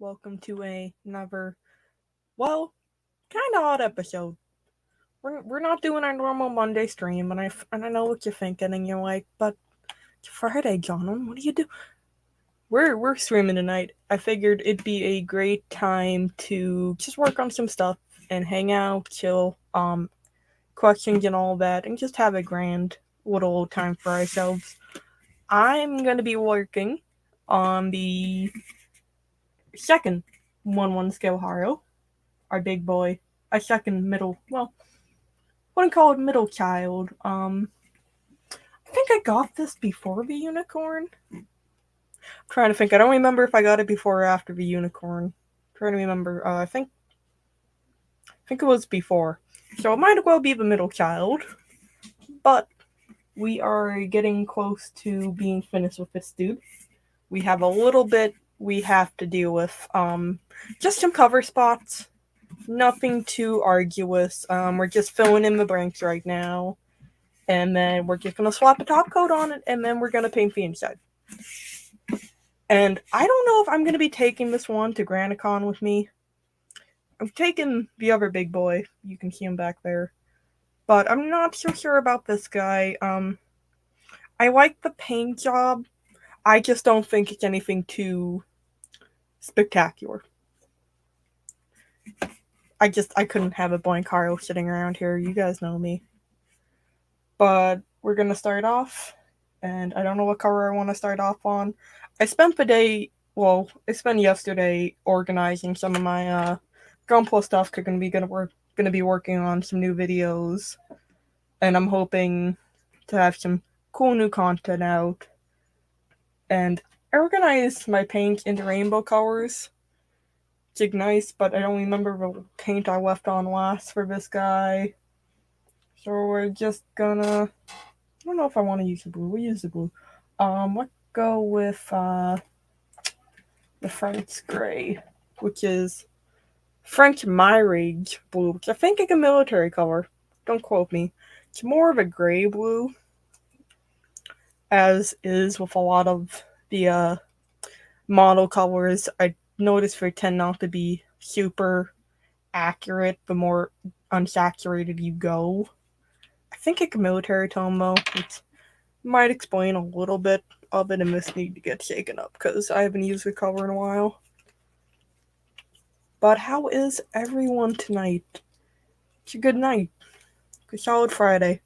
Welcome to another, well, kind of odd episode. We're not doing our normal Monday stream, and I know what you're thinking, and you're like, but it's Friday, John. What do you do? We're streaming tonight. I figured it'd be a great time to just work on some stuff and hang out, chill, questions and all that, and just have a grand little time for ourselves. I'm gonna be working on the second 1-1 scale Haro, our big boy, a second middle, well, wouldn't call it middle child. I think I got this before the unicorn. I'm trying to think. I don't remember if I got it before or after the unicorn. I'm trying to remember. I think it was before. So it might as well be the middle child. But we are getting close to being finished with this dude. We have a little bit we have to deal with. Just some cover spots. Nothing too arduous. We're just filling in the blanks right now. And then we're just gonna swap a top coat on it, and then we're gonna paint the inside. And I don't know if I'm gonna be taking this one to Granicon with me. I'm taking the other big boy. You can see him back there. But I'm not so sure about this guy. I like the paint job. I just don't think it's anything too spectacular. I couldn't have a blank Haro sitting around here. You guys know me. But we're gonna start off, and I don't know what color I want to start off on. I spent yesterday organizing some of my Gunpla stuff. Cause gonna be working on some new videos, and I'm hoping to have some cool new content out. And I organized my paint into rainbow colors. It's nice, but I don't remember the paint I left on last for this guy. So we're just gonna. I don't know if I want to use the blue. We'll use the blue. Let's go with the French gray, which is French Mirage blue, which I think is a military color. Don't quote me. It's more of a gray blue, as is with a lot of the model colors. I noticed they tend not to be super accurate the more unsaturated you go. I think it's a military tone though, which might explain a little bit of it, and this need to get shaken up because I haven't used the color in a while. But how is everyone tonight? It's a good night. Good solid Friday.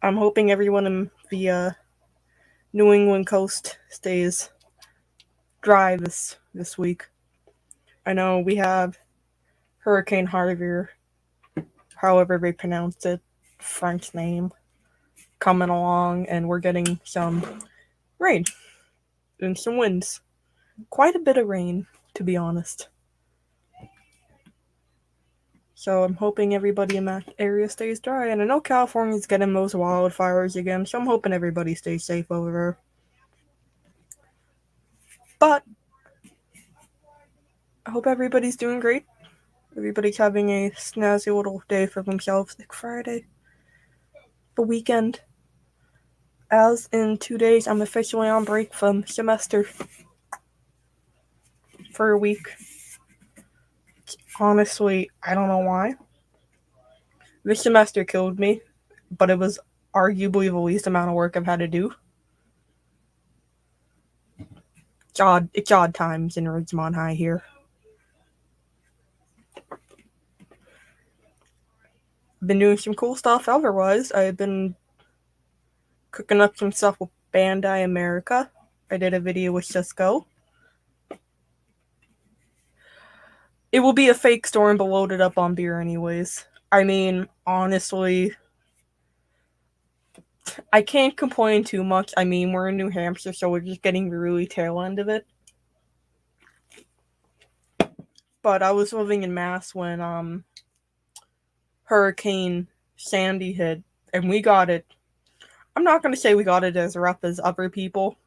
I'm hoping everyone in the New England coast stays dry this week. I know we have Hurricane Harvey, however they pronounce it, French name, coming along, and we're getting some rain and some winds. Quite a bit of rain, to be honest. So I'm hoping everybody in that area stays dry. And I know California's getting those wildfires again, so I'm hoping everybody stays safe over there. But I hope everybody's doing great. Everybody's having a snazzy little day for themselves, like Friday. The weekend. As in 2 days, I'm officially on break from semester for a week. Honestly, I don't know why. This semester killed me, but it was arguably the least amount of work I've had to do. It's odd times in Ridgemont High here. Been doing some cool stuff otherwise. I've been cooking up some stuff with Bandai America. I did a video with Cisco. It will be a fake storm, but loaded up on beer anyways. I mean, honestly, I can't complain too much. I mean, we're in New Hampshire, so we're just getting the really tail end of it. But I was living in Mass when Hurricane Sandy hit, and we got it. I'm not going to say we got it as rough as other people,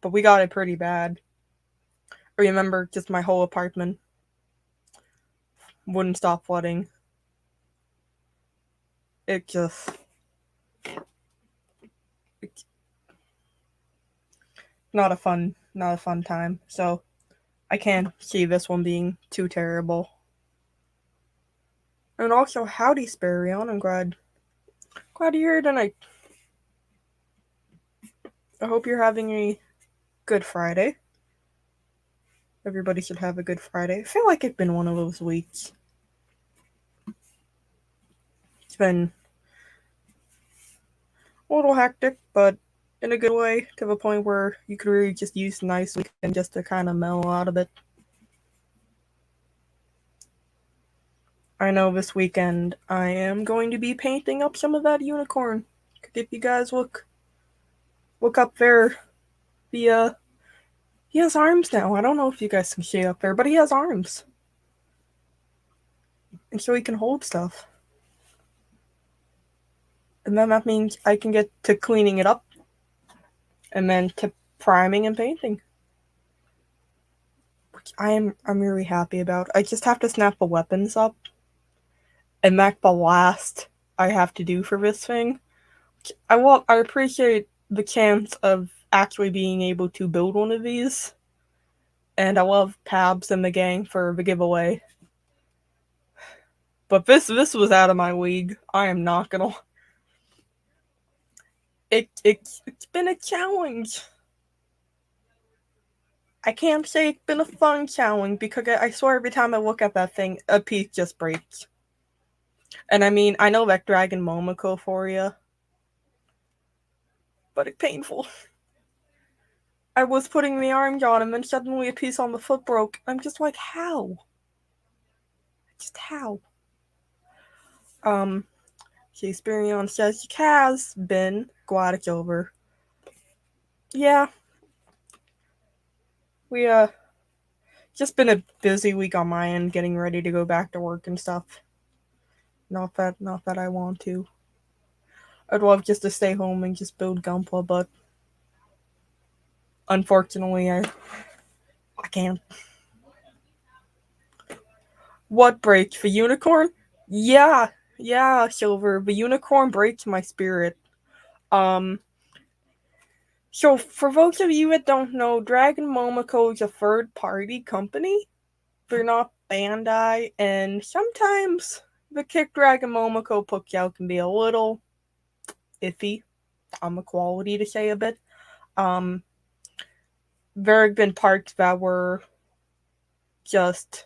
but we got it pretty bad. I remember just my whole apartment wouldn't stop flooding. It just... It's not a fun time. So I can't see this one being too terrible. And also, howdy, Sparion. I'm glad you're here tonight. I hope you're having a good Friday. Everybody should have a good Friday. I feel like it's been one of those weeks. It's been a little hectic, but in a good way, to the point where you could really just use a nice weekend just to kind of mellow out a bit. I know this weekend I am going to be painting up some of that unicorn. If you guys look up there, he has arms now. I don't know if you guys can see up there, but he has arms. And so he can hold stuff. And then that means I can get to cleaning it up. And then to priming and painting. Which I'm really happy about. I just have to snap the weapons up. And that's the last I have to do for this thing. I appreciate the chance of actually being able to build one of these. And I love Pabs and the gang for the giveaway. But this was out of my league. I am not gonna. It's been a challenge. I can't say it's been a fun challenge because I swear every time I look at that thing, a piece just breaks. And I mean, I know that Dragon Momoko for you, but it's painful. I was putting the arms on him and suddenly a piece on the foot broke. I'm just like, how? Just how? Shakespearean says it has been. Glad it's over. Yeah. We, just been a busy week on my end getting ready to go back to work and stuff. Not that I want to. I'd love just to stay home and just build Gunpla, but unfortunately I can't. What breaks? The unicorn? Yeah, Silver. The unicorn breaks my spirit. So for those of you that don't know, Dragon Momoko is a third-party company. They're not Bandai, and sometimes the Kick Dragon Momoko putouts can be a little iffy on the quality, to say a bit. There have been parts that were just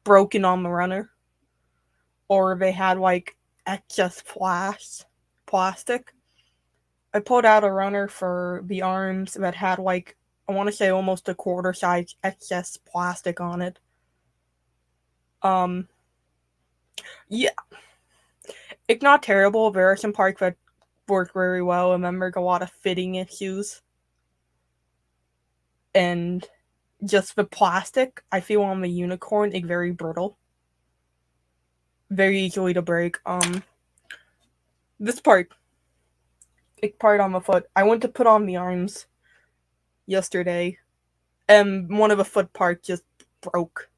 broken on the runner, or they had like excess plastic. I pulled out a runner for the arms that had like, I want to say almost a quarter size excess plastic on it. Yeah, it's not terrible. There are some parts that work very well, and then there's a lot of fitting issues. And just the plastic, I feel on the unicorn, is very brittle. Very easily to break. This part on the foot, I went to put on the arms yesterday, and one of the foot parts just broke.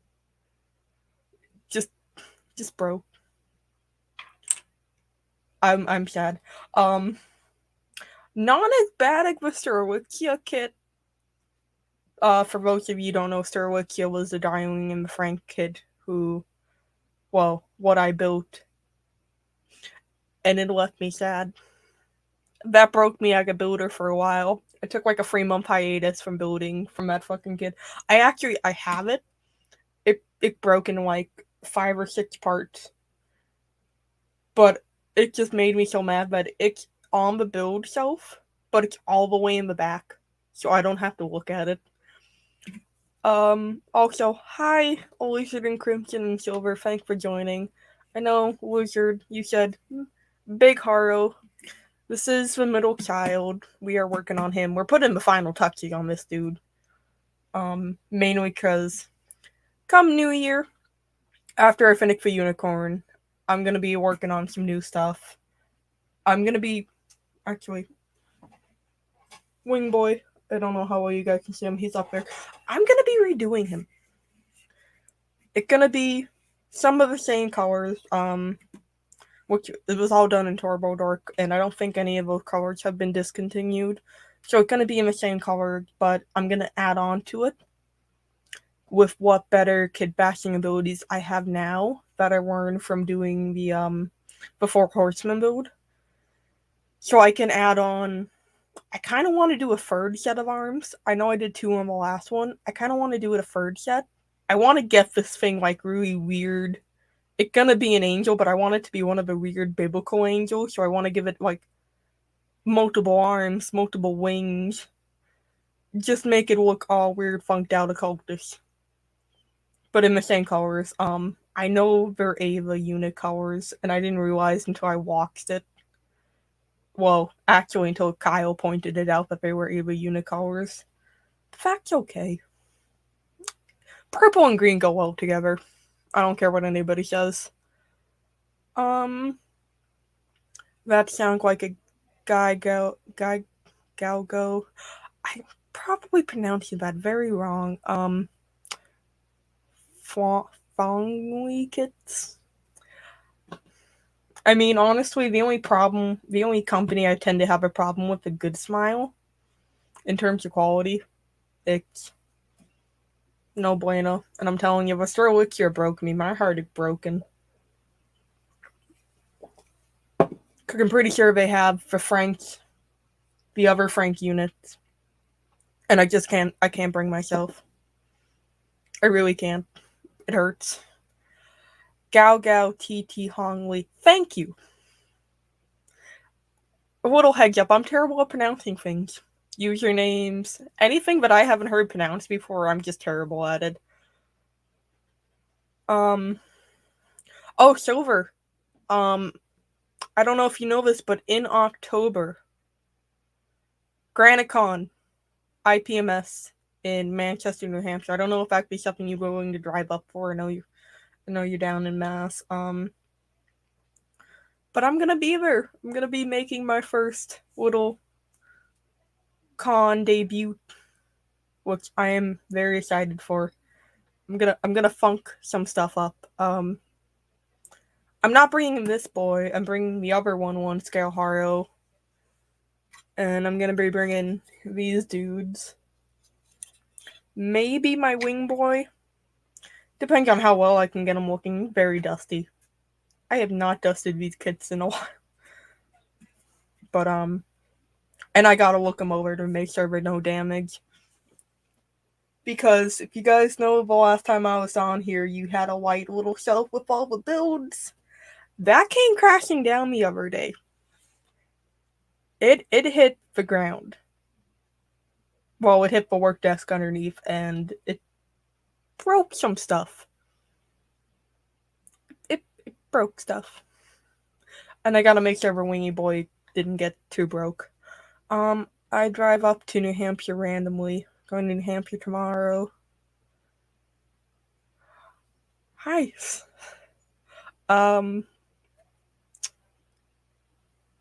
Just broke. I'm sad. Not as bad as the Sturwikia kit. For those of you who don't know, Sturwikia was the Darling and the Frank kid who, well, what I built. And it left me sad. That broke me as a builder for a while. I took like a 3-month hiatus from building from that fucking kid. I have it. It broke in like 5 or 6 parts. But it just made me so mad that it's on the build shelf, but it's all the way in the back. So I don't have to look at it. Also, hi, Lizard and Crimson and Silver, thanks for joining. I know, Lizard, you said, Big Haro. This is the middle child. We are working on him. We're putting the final touches on this dude. Mainly because come New Year, after I finish the unicorn, I'm gonna be working on some new stuff. I'm gonna be, actually, Wing Boy. I don't know how well you guys can see him. He's up there. I'm gonna be redoing him. It's gonna be some of the same colors. Which it was all done in Turbo Dark, and I don't think any of those colors have been discontinued. So it's gonna be in the same color, but I'm gonna add on to it. with what better kid bashing abilities I have now that I learned from doing the Before Horseman build. So I can add on. I kind of want to do a third set of arms. I know I did 2 on the last one. I kind of want to do it a third set. I want to get this thing like really weird. It's gonna be an angel, but I want it to be one of the weird biblical angels. So I want to give it like multiple arms, multiple wings. Just make it look all weird, funked out, occultish. But in the same colors. I know they're Ava unit colors, and I didn't realize until I watched it. Well, actually, until Kyle pointed it out that they were Ava unit colors. The fact's okay. Purple and green go well together. I don't care what anybody says. That sounds like a Galgo. I probably pronounced that very wrong. Fongly kits. I mean, honestly, the only company I tend to have a problem with a good smile in terms of quality, it's no bueno. And I'm telling you, Astrolixir broke me. My heart is broken. Because I'm pretty sure they have for Frank, the other Frank units. And I can't bring myself. I really can't. It hurts. Gao Gao TT Hongli. Thank you. A little heads up, I'm terrible at pronouncing things. Usernames, anything that I haven't heard pronounced before, I'm just terrible at it. Oh, Silver. I don't know if you know this, but in October, GraniteCon, IPMS in Manchester, New Hampshire. I don't know if that'd be something you're willing to drive up for. I know you're down in Mass. But I'm gonna be there. I'm gonna be making my first little con debut, which I am very excited for. I'm gonna funk some stuff up. I'm not bringing this boy. I'm bringing the other one scale Haro, and I'm gonna be bringing these dudes. Maybe my wing boy. Depends on how well I can get them looking very dusty. I have not dusted these kits in a while. But, and I gotta look them over to make sure there's no damage. Because if you guys know, the last time I was on here, you had a white little shelf with all the builds. That came crashing down the other day. It hit the ground. Well, it hit the work desk underneath, and it broke some stuff. It broke stuff. And I gotta make sure the wingy boy didn't get too broke. I drive up to New Hampshire randomly. Going to New Hampshire tomorrow. Hi.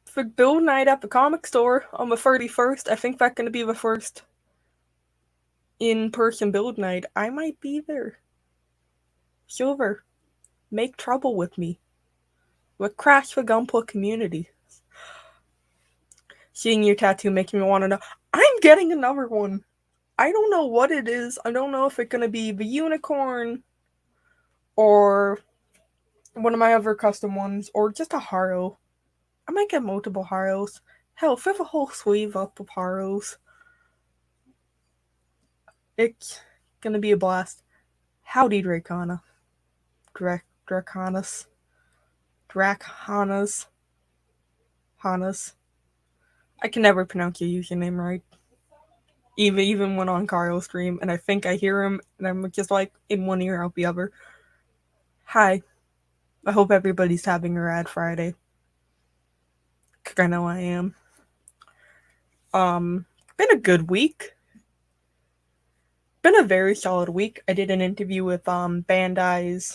For build night at the comic store on the 31st, I think that's gonna be the first in-person build night. I might be there. Silver, make trouble with me. Let's crash the Gunpla community. Seeing your tattoo makes me want to know. I'm getting another one. I don't know what it is. I don't know if it's gonna be the unicorn or one of my other custom ones or just a Haro. I might get multiple Haros. Hell, if I have a whole sleeve up of Haros, it's gonna be a blast. Howdy, Dracana. Dracanas. Hanas. I can never pronounce your username right. Even when on Carl's stream, and I think I hear him, and I'm just like, in one ear out the other. Hi. I hope everybody's having a rad Friday. Cause I know I am. Been a good week. Been a very solid week. I did an interview with Bandai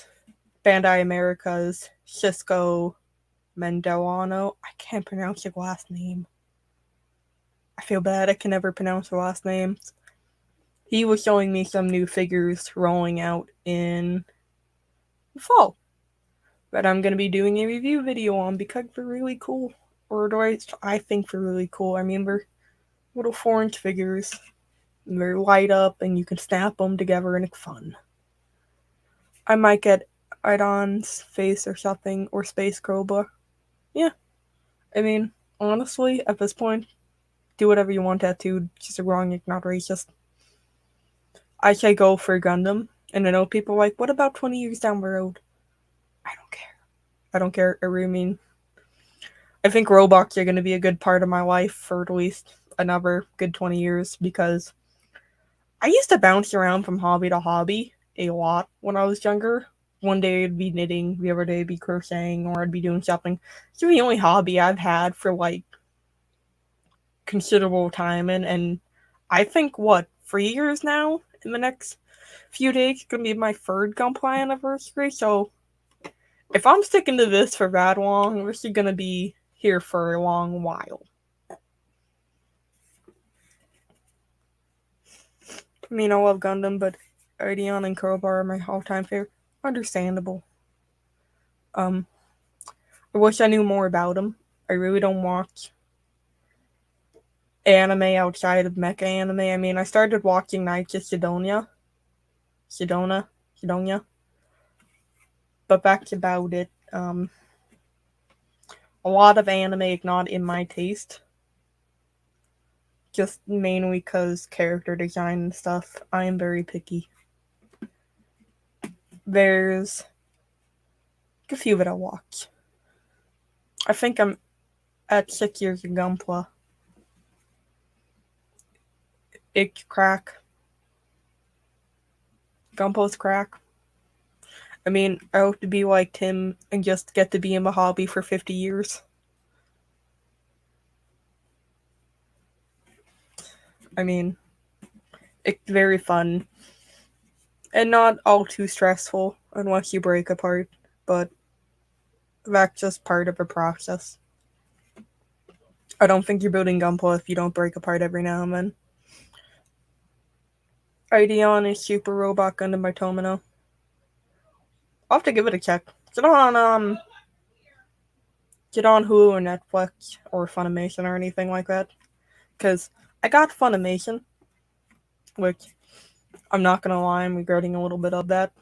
America's Cisco Mendoano. I can't pronounce his last name. I feel bad. I can never pronounce the last name. He was showing me some new figures rolling out in the fall that I'm going to be doing a review video on because they're really cool. Or do I think they're really cool. I mean, they're little 4-inch figures. And they're light up and you can snap them together and it's fun. I might get Idon's face or something, or Space Cobra. Yeah, I mean, honestly, at this point, do whatever you want tattooed, just wrong, it's not racist. I say go for Gundam, and I know people are like, what about 20 years down the road? I don't care. I don't care. I really mean, I think robots are going to be a good part of my life for at least another good 20 years, because I used to bounce around from hobby to hobby a lot when I was younger. One day I'd be knitting, the other day I'd be crocheting, or I'd be doing something. It's the only hobby I've had for like considerable time, and I think what 3 years now. In the next few days, it's gonna be my third Gunpla anniversary. So if I'm sticking to this for that long, this is gonna be here for a long while. I mean, I love Gundam, but Ideon and Crowbar are my all-time favorite. Understandable. I wish I knew more about them. I really don't watch anime outside of mecha anime. I mean, I started watching Knights of Sidonia, but that's about it. A lot of anime is not in my taste, just mainly because character design and stuff. I am very picky. There's a few that I watch. I think I'm at 6 years of Gunpla. It's crack. Gunpla's crack. I mean, I hope to be like Tim and just get to be in the hobby for 50 years. I mean, it's very fun. And not all too stressful unless you break apart, but that's just part of the process. I don't think you're building Gunpla if you don't break apart every now and then. Ideon is Super Robot Gundam by Tomino. I'll have to give it a check. Get on Hulu or Netflix or Funimation or anything like that. Because I got Funimation, which I'm not gonna lie, I'm regretting a little bit of that.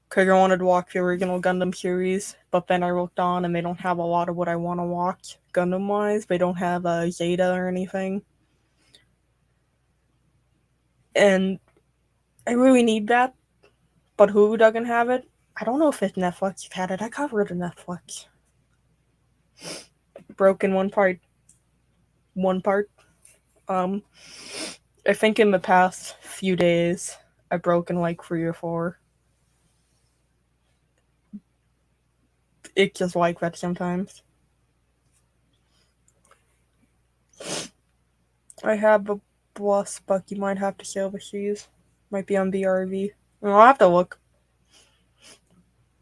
Because I wanted to watch the original Gundam series, but then I looked on and they don't have a lot of what I want to watch Gundam wise. They don't have Zeta or anything. And I really need that, but Hulu doesn't have it. I don't know if it's Netflix had it. I got rid of Netflix. Broken one part. I think in the past few days, I've broken like 3 or 4. It's just like that sometimes. I have a bus, but you might have to sail the seas. Might be on BRV. I'll have to look.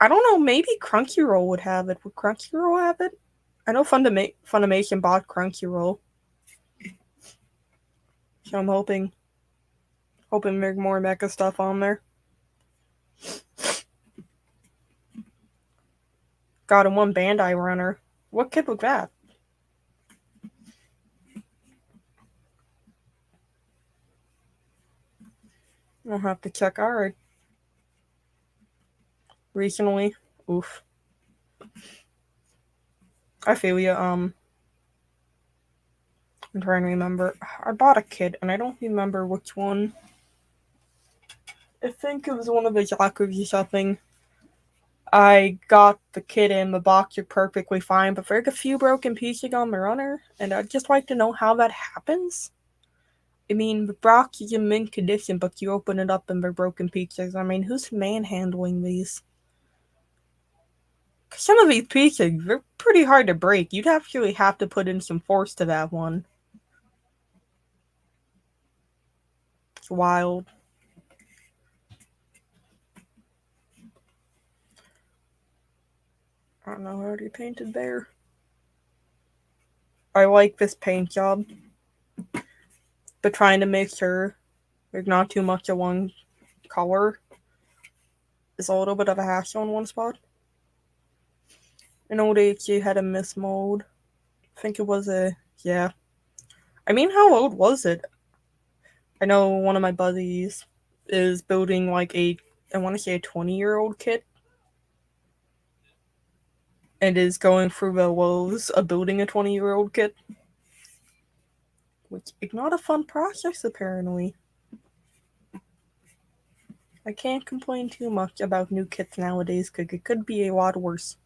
I don't know, maybe Crunchyroll would have it. Would Crunchyroll have it? I know Funimation bought Crunchyroll. So I'm hoping there's more mecha stuff on there. Got him one Bandai runner. What kid was that? I'll have to check. Alright. Recently. Oof. I feel you. I'm trying to remember. I bought a kit and I don't remember which one. I think it was one of the Yakuza something. I got the kit in the box are perfectly fine, but there's a few broken pieces on the runner, and I'd just like to know how that happens. I mean, the box is in mint condition, but you open it up and they're broken pieces. I mean, who's manhandling these? Some of these pieces, they're pretty hard to break. You'd actually have to put in some force to that one. It's wild. I don't know, I already painted there. I like this paint job, but trying to make sure there's not too much of one color is a little bit of a hassle in one spot. An old HG had a mismold. I think it was yeah. I mean, how old was it? I know one of my buddies is building like a I want to say a 20-year-old kid, and is going through the woes of building a 20-year-old kid, which is not a fun process apparently. I can't complain too much about new kits nowadays because it could be a lot worse.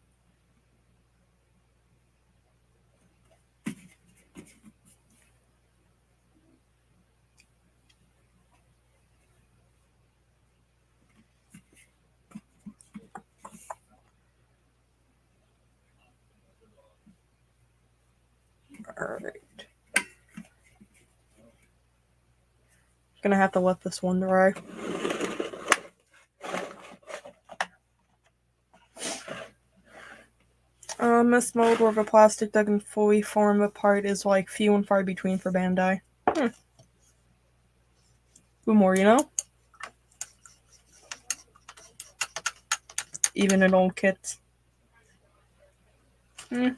Alright. Gonna have to let this one dry. This mode where the plastic doesn't fully form apart is like few and far between for Bandai. Who more, you know? Even in old kits. I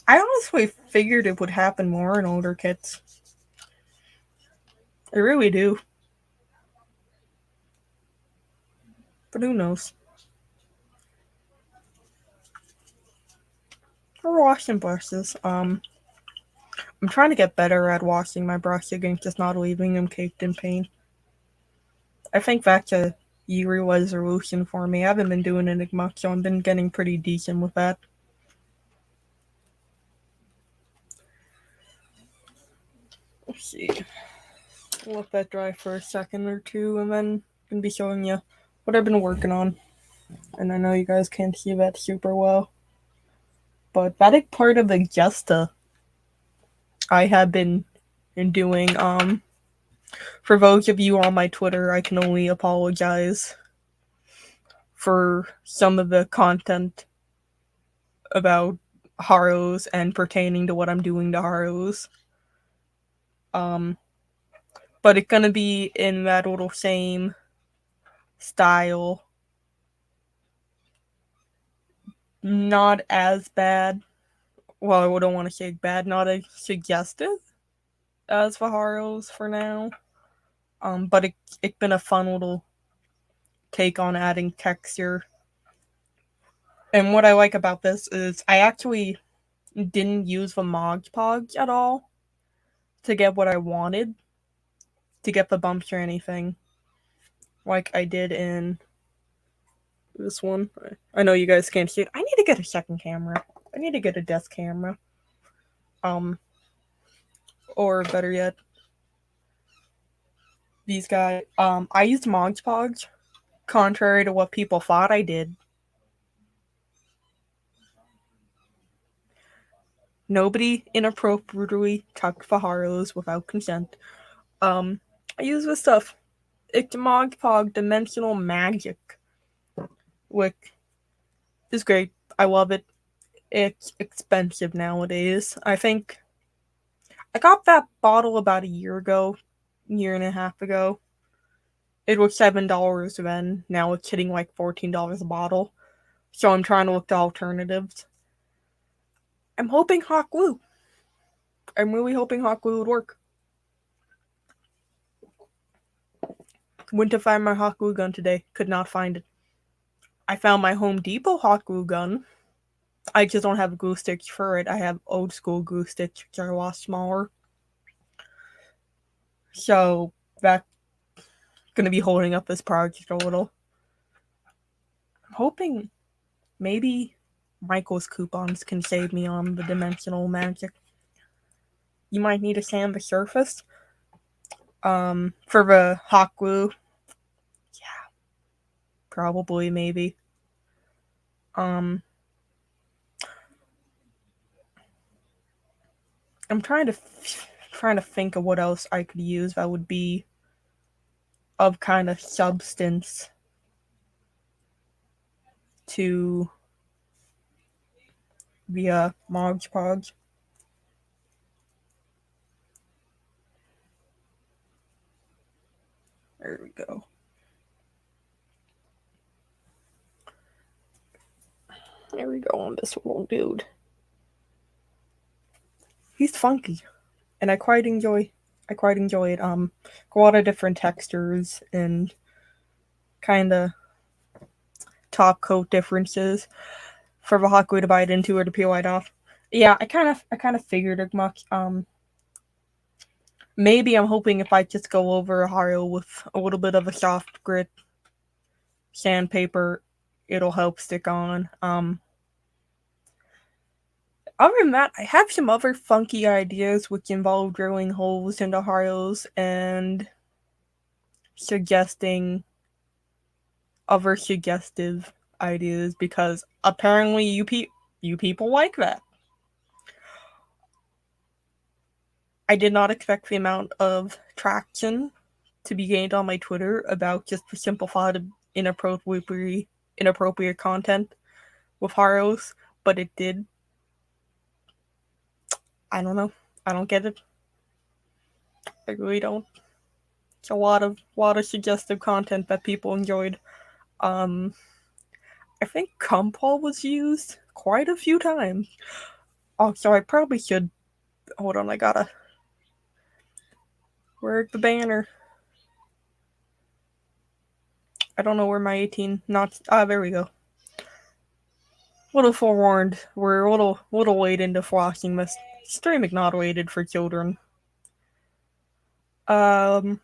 honestly figured it would happen more in older kits. I really do. But who knows? We're washing brushes. I'm trying to get better at washing my brush again, just not leaving them caked in paint. I think that's a yearly resolution for me. I haven't been doing it much, so I've been getting pretty decent with that. Let's see. We'll let that dry for a second or two, and then I'm gonna be showing you what I've been working on. And I know you guys can't see that super well, but that is part of the gesta I have been doing. For those of you on my Twitter, I can only apologize for some of the content about Haros and pertaining to what I'm doing to Haros. But it's gonna be in that little same style. Not as bad. Well, I don't want to say bad, not as suggestive as the Haros for now. But it's been a fun little take on adding texture. And what I like about this is I actually didn't use the Mod Podge at all to get what I wanted, to get the bumps or anything, like I did in this one. I know you guys can't see it. I need to get a second camera. I need to get a desk camera. Or better yet, these guys. I used Mod Podge, contrary to what people thought I did. Nobody inappropriately touched the Haros without consent. I use this stuff. It's Mod Podge Dimensional Magic, which is great. I love it. It's expensive nowadays. I think I got that bottle about a year and a half ago. It was $7 then. Now it's hitting like $14 a bottle. So I'm trying to look to alternatives. I'm hoping hot glue. I'm really hoping hot glue would work. Went to find my hot glue gun today. Could not find it. I found my Home Depot hot glue gun. I just don't have a glue stick for it. I have old school glue sticks, which are a lot smaller. So that's gonna be holding up this project a little. I'm hoping maybe Michael's coupons can save me on the dimensional magic. You might need to sand the surface. For the hot glue. Yeah. Probably, maybe. I'm trying to think of what else I could use that would be of kind of substance to the Mod Podge. There we go. There we go on this little dude. He's funky, and I quite enjoy it. A lot of different textures and kind of top coat differences for the Haku to bite into or to peel right off. Yeah, I kind of figured as much. Maybe I'm hoping if I just go over Haru with a little bit of a soft grit sandpaper, it'll help stick on. Other than that, I have some other funky ideas which involve drilling holes into Harus and suggesting other suggestive ideas because apparently you people like that. I did not expect the amount of traction to be gained on my Twitter about just the simple thought of inappropriate content with Haros, but it did. I don't know. I don't get it. I really don't. It's a lot of suggestive content that people enjoyed. I think Gunpla was used quite a few times. Oh, so I probably should. Hold on, I gotta. Where's the banner? I don't know where my 18 not. There we go. Little forewarned, we're a little late into flashing this. Streaming not rated for children. Future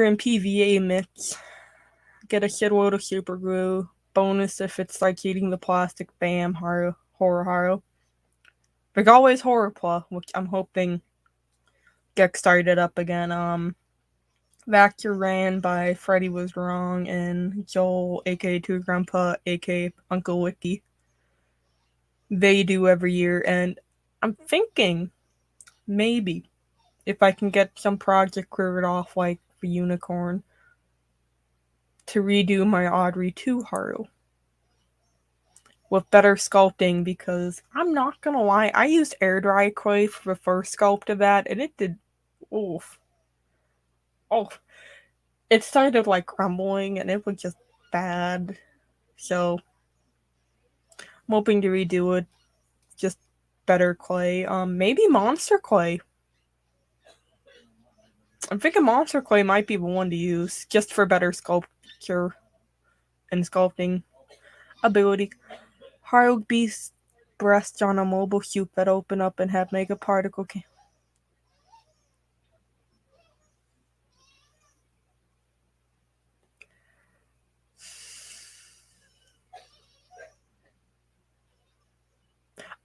and PVA mix. Get a shitload of super glue. Bonus if it's like eating the plastic. Bam, horror Haru. There's always Horrorpla, which I'm hoping gets started up again. Vector ran by Freddy Was Wrong and Joel, aka Two Grandpa, aka Uncle Wiki. They do every year, and I'm thinking maybe if I can get some project cleared off like the Unicorn to redo my Audrey 2 Haru with better sculpting, because I'm not gonna lie, I used air dry clay for the first sculpt of that and it did oof. Oh, it started like crumbling and it was just bad. So I'm hoping to redo it, just better clay. Maybe monster clay. I'm thinking monster clay might be the one to use just for better sculpture and sculpting ability. Haru Beast breasts on a mobile suit that open up and have mega particle.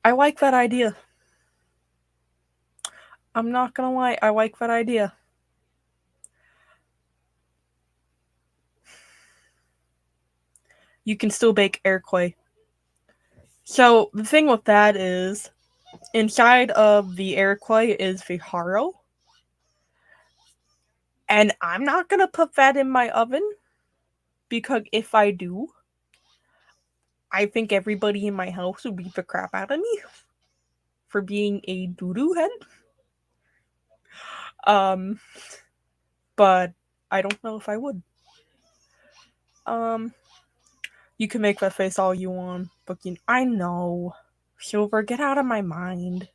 I like that idea. I'm not gonna lie, I like that idea. You can still bake air clay. So the thing with that is, inside of the air clay is the Haru. And I'm not gonna put that in my oven, because if I do, I think everybody in my house would beat the crap out of me for being a doo-doo head. But I don't know if I would. You can make that face all you want, but I know. Silver, get out of my mind.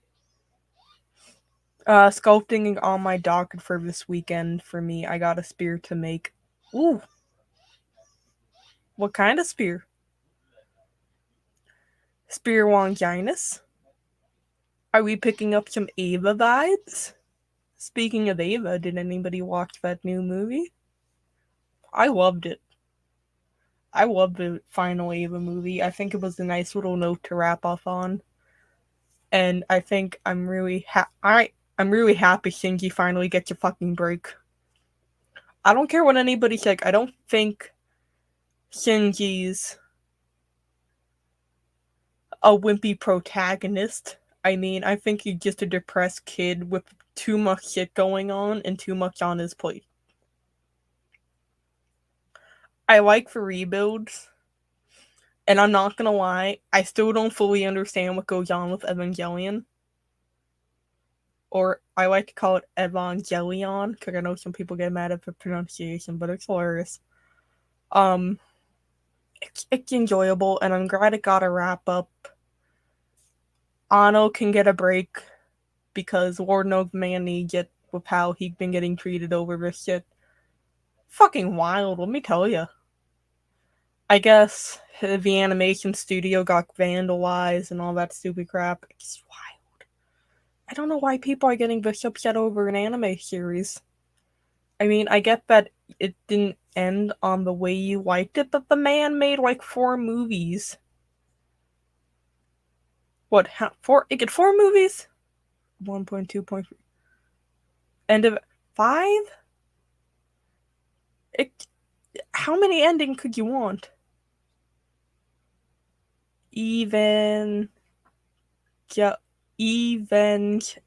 Sculpting on my docket for this weekend for me. I got a spear to make. Ooh. What kind of spear? Spear Longinus? Are we picking up some Ava vibes? Speaking of Ava, did anybody watch that new movie? I loved it. I loved the final Ava movie. I think it was a nice little note to wrap up on. And I think I'm really happy Shinji finally gets a fucking break. I don't care what anybody's like. I don't think Shinji's a wimpy protagonist. I mean, I think he's just a depressed kid with too much shit going on and too much on his plate. I like the rebuilds, and I'm not gonna lie, I still don't fully understand what goes on with Evangelion. Or I like to call it Evangelion, because I know some people get mad at the pronunciation, but it's hilarious. It's enjoyable, and I'm glad it got a wrap up. Ano can get a break, because Lord knows man needs it with how he's been getting treated over this shit. Fucking wild, let me tell you. I guess the animation studio got vandalized and all that stupid crap. It's wild. I don't know why people are getting this upset over an anime series. I mean, I get that it didn't end on the way you liked it, but the man made like 4 movies. What? How, four? It get 4 movies? 1.2.3. End of 5? It. How many endings could you want? Even. Evangelion.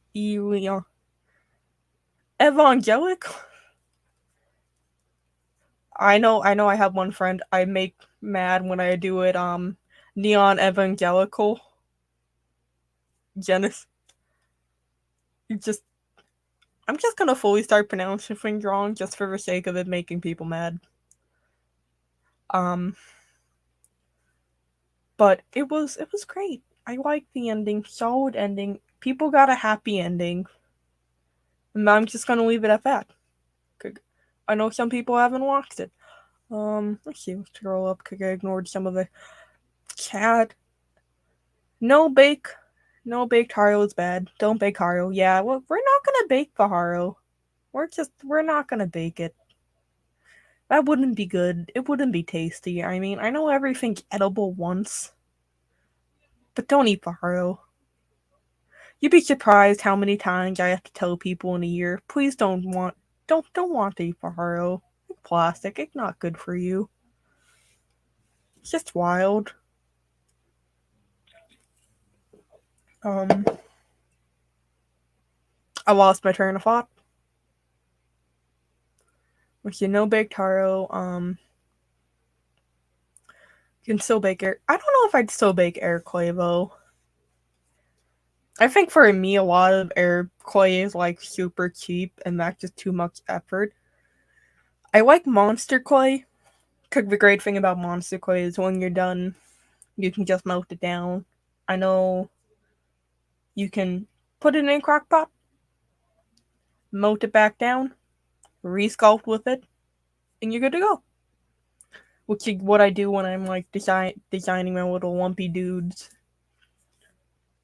Evangelical? I know I have one friend I make mad when I do it, Neon Evangelical. Genesis. Just I'm just gonna fully start pronouncing things wrong just for the sake of it making people mad. Um but it was great. I liked the ending, solid ending. People got a happy ending. And I'm just gonna leave it at that. I know some people haven't watched it. Let's see, let's scroll up because I ignored some of the chat. No bake. No baked Haro is bad. Don't bake Haro. Yeah, well, we're not gonna bake the Haro. We're not gonna bake it. That wouldn't be good. It wouldn't be tasty. I mean, I know everything's edible once, but don't eat the Haro. You'd be surprised how many times I have to tell people in a year, please don't want to eat the Haro. It's plastic. It's not good for you. It's just wild. Um, I lost my train of thought. With no baked Haro, you can still bake air. I don't know if I'd still bake air clay though. I think for me, a lot of air clay is like super cheap, and that's just too much effort. I like monster clay. Cause the great thing about monster clay is when you're done, you can just melt it down. I know you can put it in a crock pot, melt it back down, resculpt with it, and you're good to go. Which is what I do when I'm like designing my little lumpy dudes.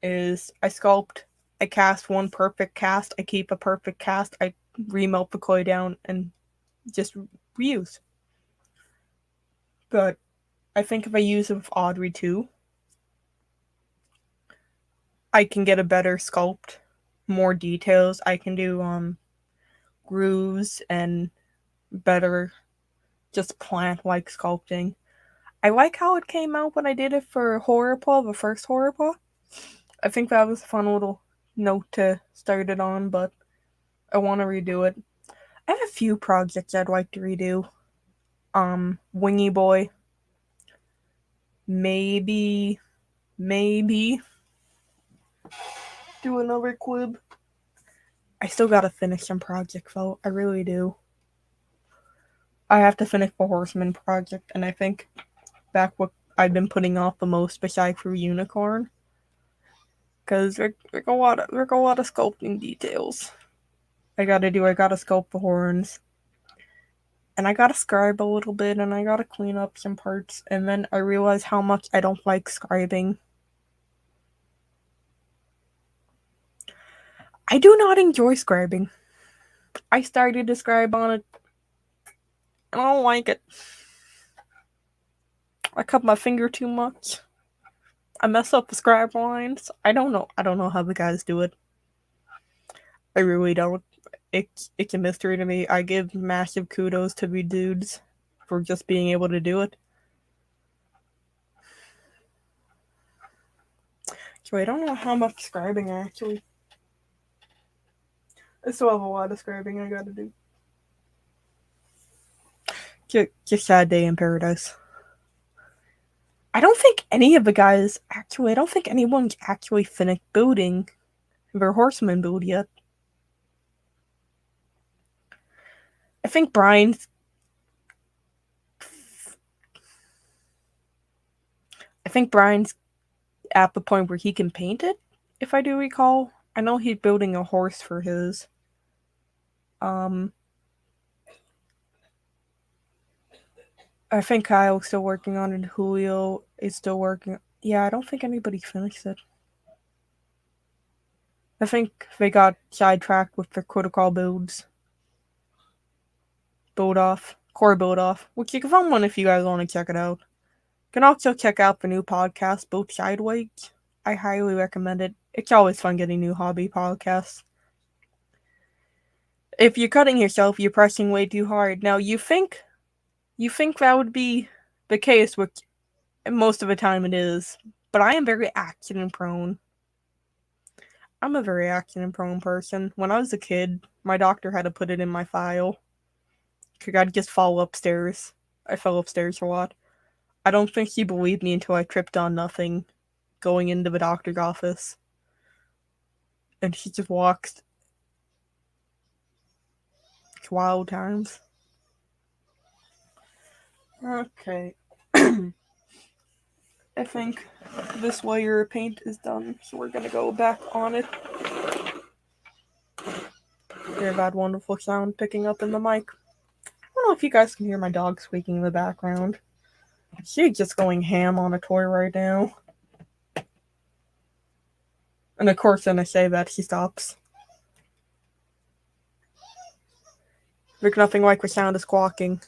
Is I sculpt, I cast one perfect cast, I keep a perfect cast, I remelt the clay down and just reuse. But I think if I use it with Audrey too, I can get a better sculpt, more details. I can do grooves and better just plant like sculpting. I like how it came out when I did it for Horrorpaw, the first Horrorpaw. I think that was a fun little note to start it on, but I want to redo it. I have a few projects I'd like to redo. Wingy Boy. Maybe do another quib. I still gotta finish some projects though. I really do. I have to finish the Horseman project, and I think that's what I've been putting off the most, besides for Unicorn, because there's a lot of sculpting details. I gotta sculpt the horns, and I gotta scribe a little bit, and I gotta clean up some parts, and then I realize how much I don't like scribing. I do not enjoy scribing. I started to scribe on it, and I don't like it. I cut my finger too much. I mess up the scribe lines. I don't know how the guys do it. I really don't. It's a mystery to me. I give massive kudos to the dudes for just being able to do it. So I don't know how much scribing actually. I still have a lot of scribing I gotta do. Just sad day in paradise. I don't think any of the guys actually. I don't think anyone's actually finished building their horseman build yet. I think Brian's. I think Brian's at the point where he can paint it, if I do recall. I know he's building a horse for his. Um, I think Kyle's still working on it. Julio is still working. Yeah, I don't think anybody finished it. I think they got sidetracked with their protocol builds. Core build off, which you can find one if you guys want to check it out. You can also check out the new podcast, Built Sideways. I highly recommend it. It's always fun getting new hobby podcasts. If you're cutting yourself, you're pressing way too hard. Now you think that would be the case, which most of the time it is. But I am very accident prone. I'm a very accident prone person. When I was a kid, my doctor had to put it in my file. Cause I'd just fall upstairs. I fell upstairs a lot. I don't think she believed me until I tripped on nothing going into the doctor's office. And she just walked. It's wild times. Okay. I think this layer of paint is done, so we're gonna go back on it. Hear that wonderful sound picking up in the mic. I don't know if you guys can hear my dog squeaking in the background. She's just going ham on a toy right now. And of course, when I say that, she stops. There's nothing like the sound of squawking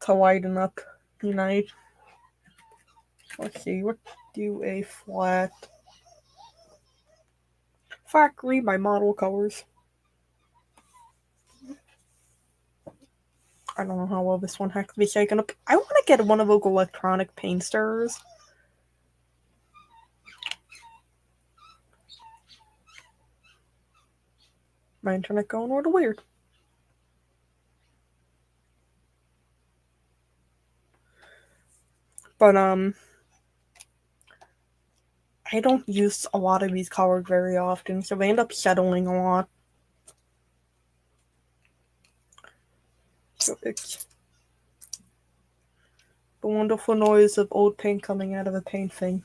to lighten up the night. Let's see, what do a flat green by model colors. I don't know how well this one has to be shaken up. I want to get one of those electronic paint stirrers. My internet going a little weird. But I don't use a lot of these colors very often, so they end up settling a lot. So it's the wonderful noise of old paint coming out of a paint thing.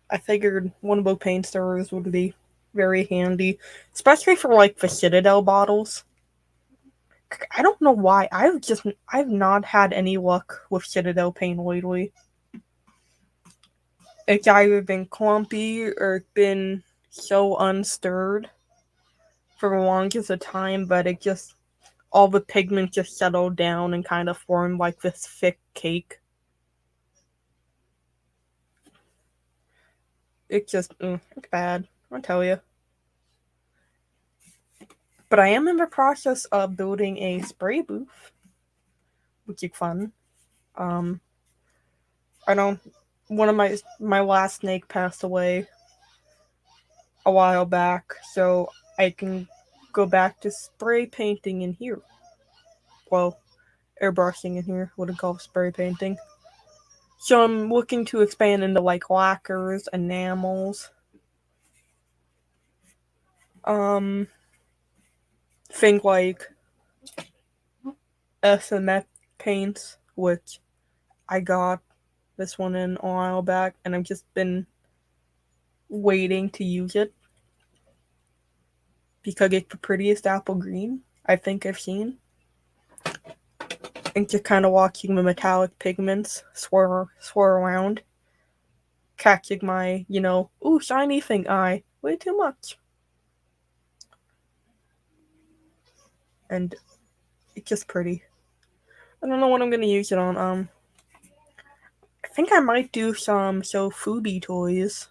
I figured one of those paint stirrers would be very handy, especially for like the Citadel bottles. I don't know why. I've not had any luck with Citadel paint lately. It's either been clumpy or been so unstirred for the longest of time, but it just all the pigment just settled down and kind of formed like this thick cake. It's just it's bad, I'll tell you. But I am in the process of building a spray booth, which is fun. I don't. One of my last snake passed away a while back, so I can go back to spray painting in here. Well, airbrushing in here, wouldn't call it spray painting. So I'm looking to expand into like lacquers, enamels, think like SMF paints, which I got this one in a while back, and I've just been waiting to use it because it's the prettiest apple green I think I've seen. And just kind of watching the metallic pigments swirl around, catching my, ooh, shiny thing eye way too much. And it's just pretty. I don't know what I'm gonna use it on. I think I might do some Fubi toys.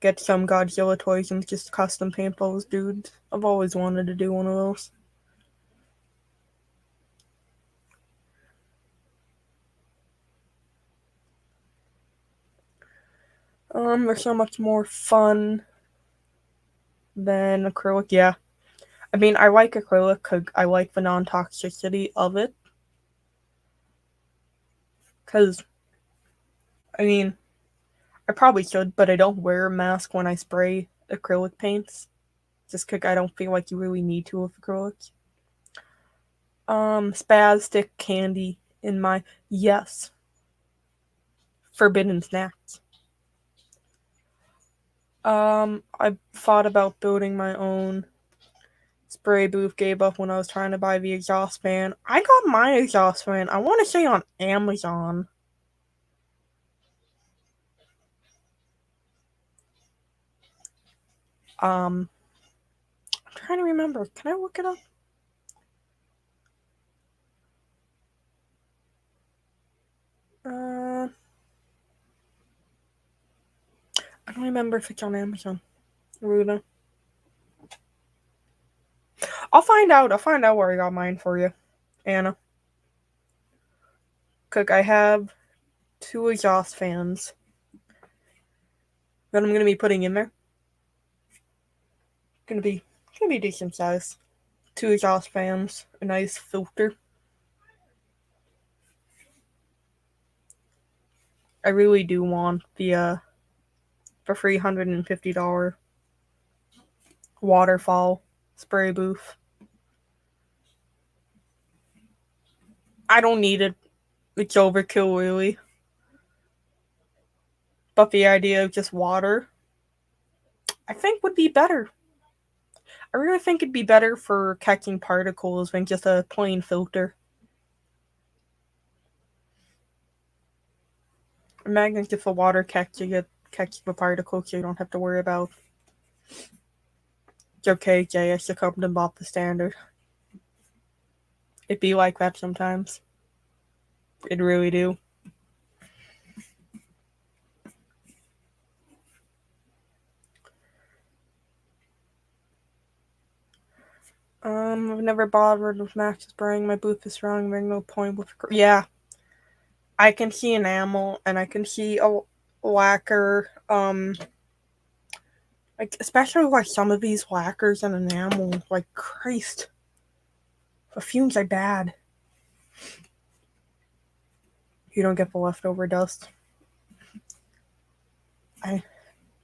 Get some Godzilla toys and just custom paint those dudes. I've always wanted to do one of those. They're so much more fun than acrylic. Yeah, I mean, I like acrylic because I like the non-toxicity of it. Because, I mean, I probably should, but I don't wear a mask when I spray acrylic paints. Just because I don't feel like you really need to with acrylics. Spastic candy in my... Yes. Forbidden snacks. I thought about building my own spray booth, gave up when I was trying to buy the exhaust fan. I got my exhaust fan, I want to say on Amazon. I'm trying to remember. Can I look it up? I don't remember if it's on Amazon. Ruda. I'll find out. I'll find out where I got mine for you, Anna. Cook, I have 2 exhaust fans that I'm gonna be putting in there. Gonna be decent size. 2 exhaust fans, a nice filter. I really do want the $350 waterfall spray booth. I don't need it. It's overkill, really. But the idea of just water, I think, would be better. I really think it'd be better for catching particles than just a plain filter. Imagine if the water catches the particles, so you don't have to worry about. It's okay, Jay. I succumbed and bought the standard. It be like that sometimes. It really do. I've never bothered with max spraying. My booth is strong. There's no point with. Yeah. I can see enamel and I can see a lacquer. Like, especially like some of these lacquers and enamel. Like, Christ. The fumes are bad. You don't get the leftover dust.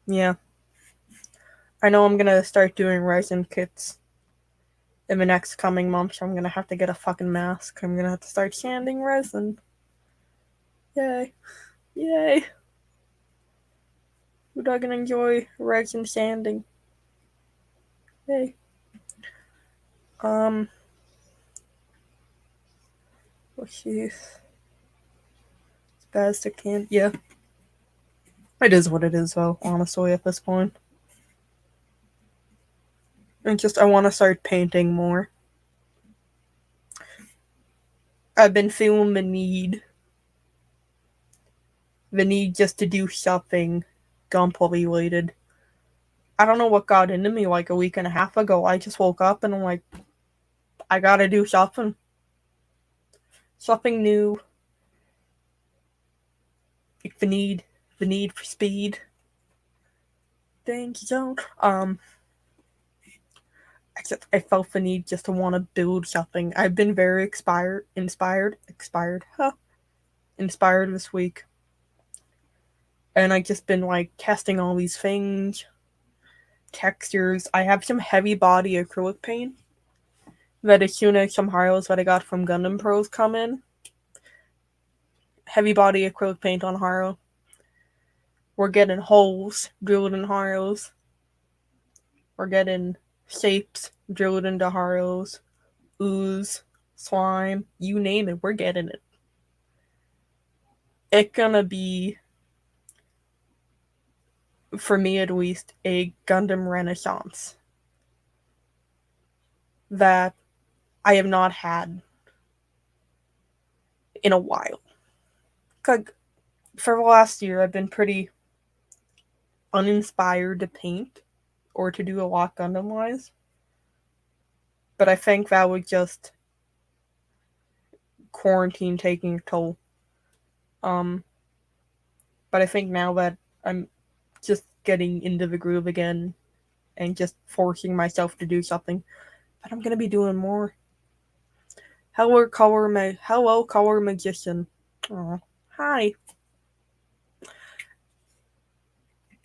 Yeah. I know I'm gonna start doing resin kits in the next coming month, so I'm gonna have to get a fucking mask. I'm gonna have to start sanding resin. Yay. Yay. Who doesn't enjoy resin sanding? Yay. Let's see. As bad as it can. Yeah. It is what it is, though, honestly, at this point. And just, I want to start painting more. I've been feeling the need just to do something Gunpla related. I don't know what got into me like a week and a half ago. I just woke up and I'm like, I gotta do something. Something new. Like the need for speed. Thank you. Except I felt the need just to want to build something. I've been very inspired this week. And I've just been like testing all these things, textures. I have some heavy body acrylic paint that as soon as some Haros that I got from Gundam Pros come in, heavy body acrylic paint on Haro. We're getting holes drilled in Haros. We're getting shapes drilled into Haros. Ooze, slime, you name it, we're getting it. It's gonna be, for me at least, a Gundam renaissance that I have not had in a while. Cause for the last year, I've been pretty uninspired to paint or to do a lot Gundam-wise. But I think that was just quarantine taking a toll. But I think now that I'm just getting into the groove again and just forcing myself to do something, that I'm gonna be doing more. Hello, color magician. Aww. Hi.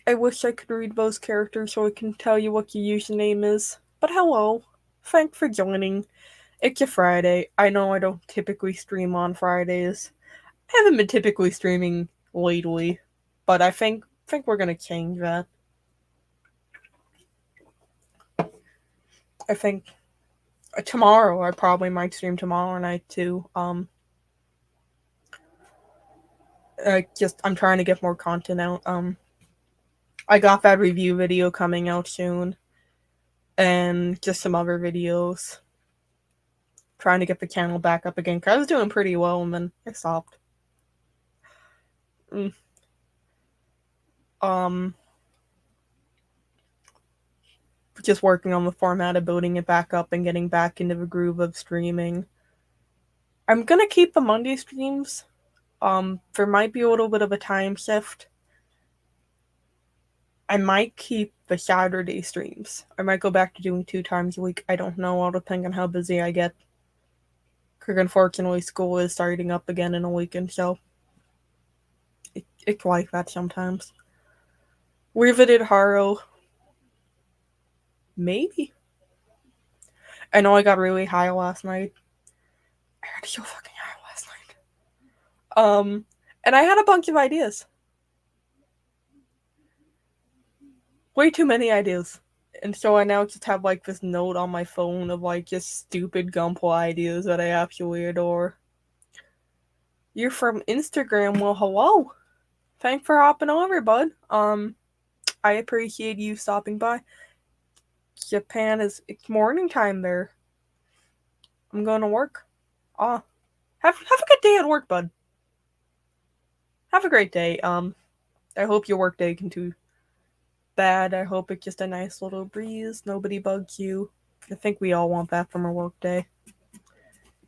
I wish I could read those characters so I can tell you what your username is. But hello. Thanks for joining. It's a Friday. I know I don't typically stream on Fridays. I haven't been typically streaming lately, but I think we're gonna change that. I think tomorrow I probably might stream tomorrow night too. I'm trying to get more content out. I got that review video coming out soon, and just some other videos. Trying to get the channel back up again, because I was doing pretty well, and then I stopped. Just working on the format of building it back up and getting back into the groove of streaming. I'm gonna keep the Monday streams. There might be a little bit of a time shift. I might keep the Saturday streams. I might go back to doing 2 times a week. I don't know. I'll depend on how busy I get. Because unfortunately, school is starting up again in a weekend, so it's like that sometimes. Riveted Haro. Maybe. I know I got really high last night. I got so fucking high last night. And I had a bunch of ideas. Way too many ideas. And so I now just have like this note on my phone of like just stupid Gunpla ideas that I absolutely adore. You're from Instagram. Well, hello. Thanks for hopping over, bud. I appreciate you stopping by. Japan it's morning time there. I'm going to work. Have a good day at work, bud. Have a great day. I hope your work day can too bad. I hope it's just a nice little breeze. Nobody bugs you. I think we all want that from a work day.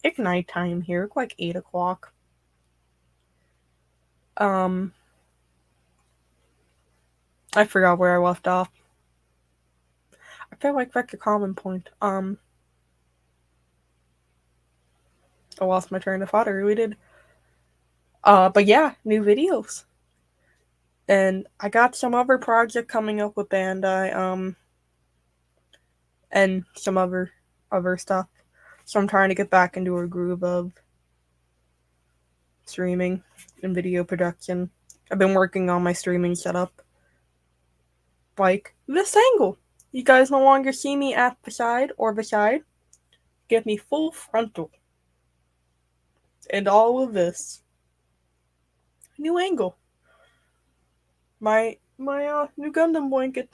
It's nighttime here. It's like 8 o'clock. I forgot where I left off. I feel like that's a common point. I lost my train of thought. I really did. But yeah, new videos. And I got some other project coming up with Bandai, and some other stuff. So I'm trying to get back into a groove of streaming and video production. I've been working on my streaming setup. Like this angle. You guys no longer see me at the side or the side. Give me full frontal. And all of this. New angle. My new Gundam blanket.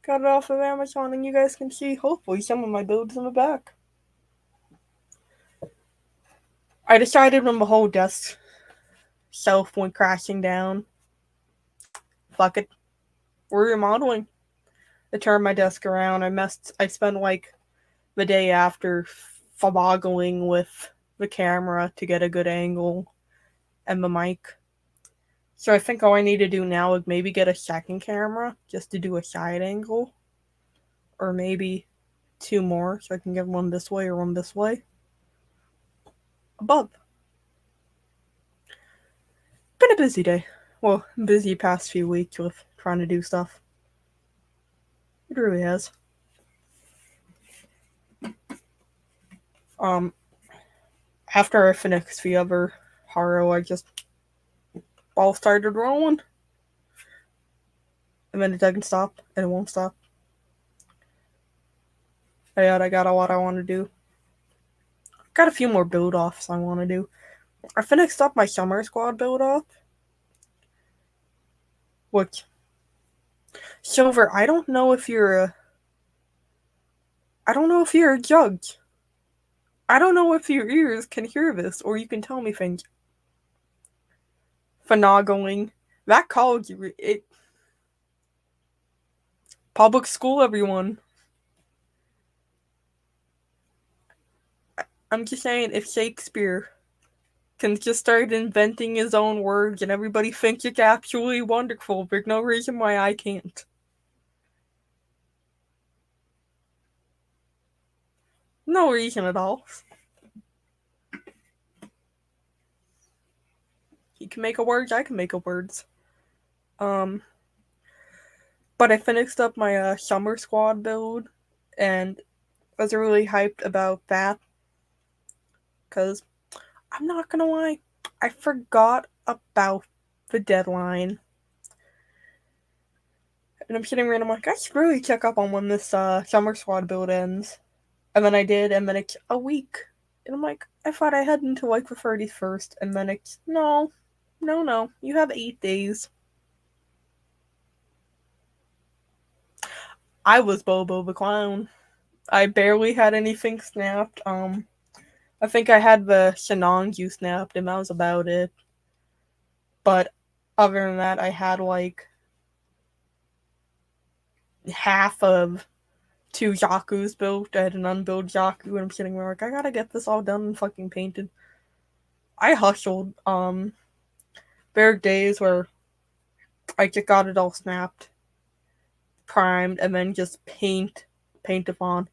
Got it off of Amazon, and you guys can see hopefully some of my builds in the back. I decided when the whole desk shelf went crashing down, fuck it, we're remodeling. I turned my desk around. I spent like the day after foggling with the camera to get a good angle and the mic. So I think all I need to do now is maybe get a second camera just to do a side angle. Or maybe 2 more so I can get one this way or one this way. Above. Been a busy day. Well, busy past few weeks with trying to do stuff. It really has. After I finished the other Haro, I just all started rolling. And then it doesn't stop, and it won't stop. I got a lot I want to do. Got a few more build offs I want to do. I finished up my Summer Squad build off. Which, Silver, I don't know if you're a judge. I don't know if your ears can hear this, or you can tell me things. Finagling. That college, public school, everyone. I'm just saying, if Shakespeare can just start inventing his own words and everybody thinks it's absolutely wonderful, there's no reason why I can't. No reason at all. He can make a words, I can make a words. But I finished up my Summer Squad build, and I was really hyped about that. Because, I'm not gonna lie, I forgot about the deadline. And I'm sitting around, I'm like, I should really check up on when this summer squad build ends. And then I did, and then it's a week. And I'm like, I thought I had until like the 31st, and then it's, no, you have 8 days. I was Bobo the Clown. I barely had anything snapped. I think I had the Shenanju snapped, and that was about it. But other than that, I had like half of 2 Jakus built. I had an unbuilt Jaku, and I'm sitting there like, I gotta get this all done and fucking painted. I hustled. There are days where I just got it all snapped, primed, and then just paint upon.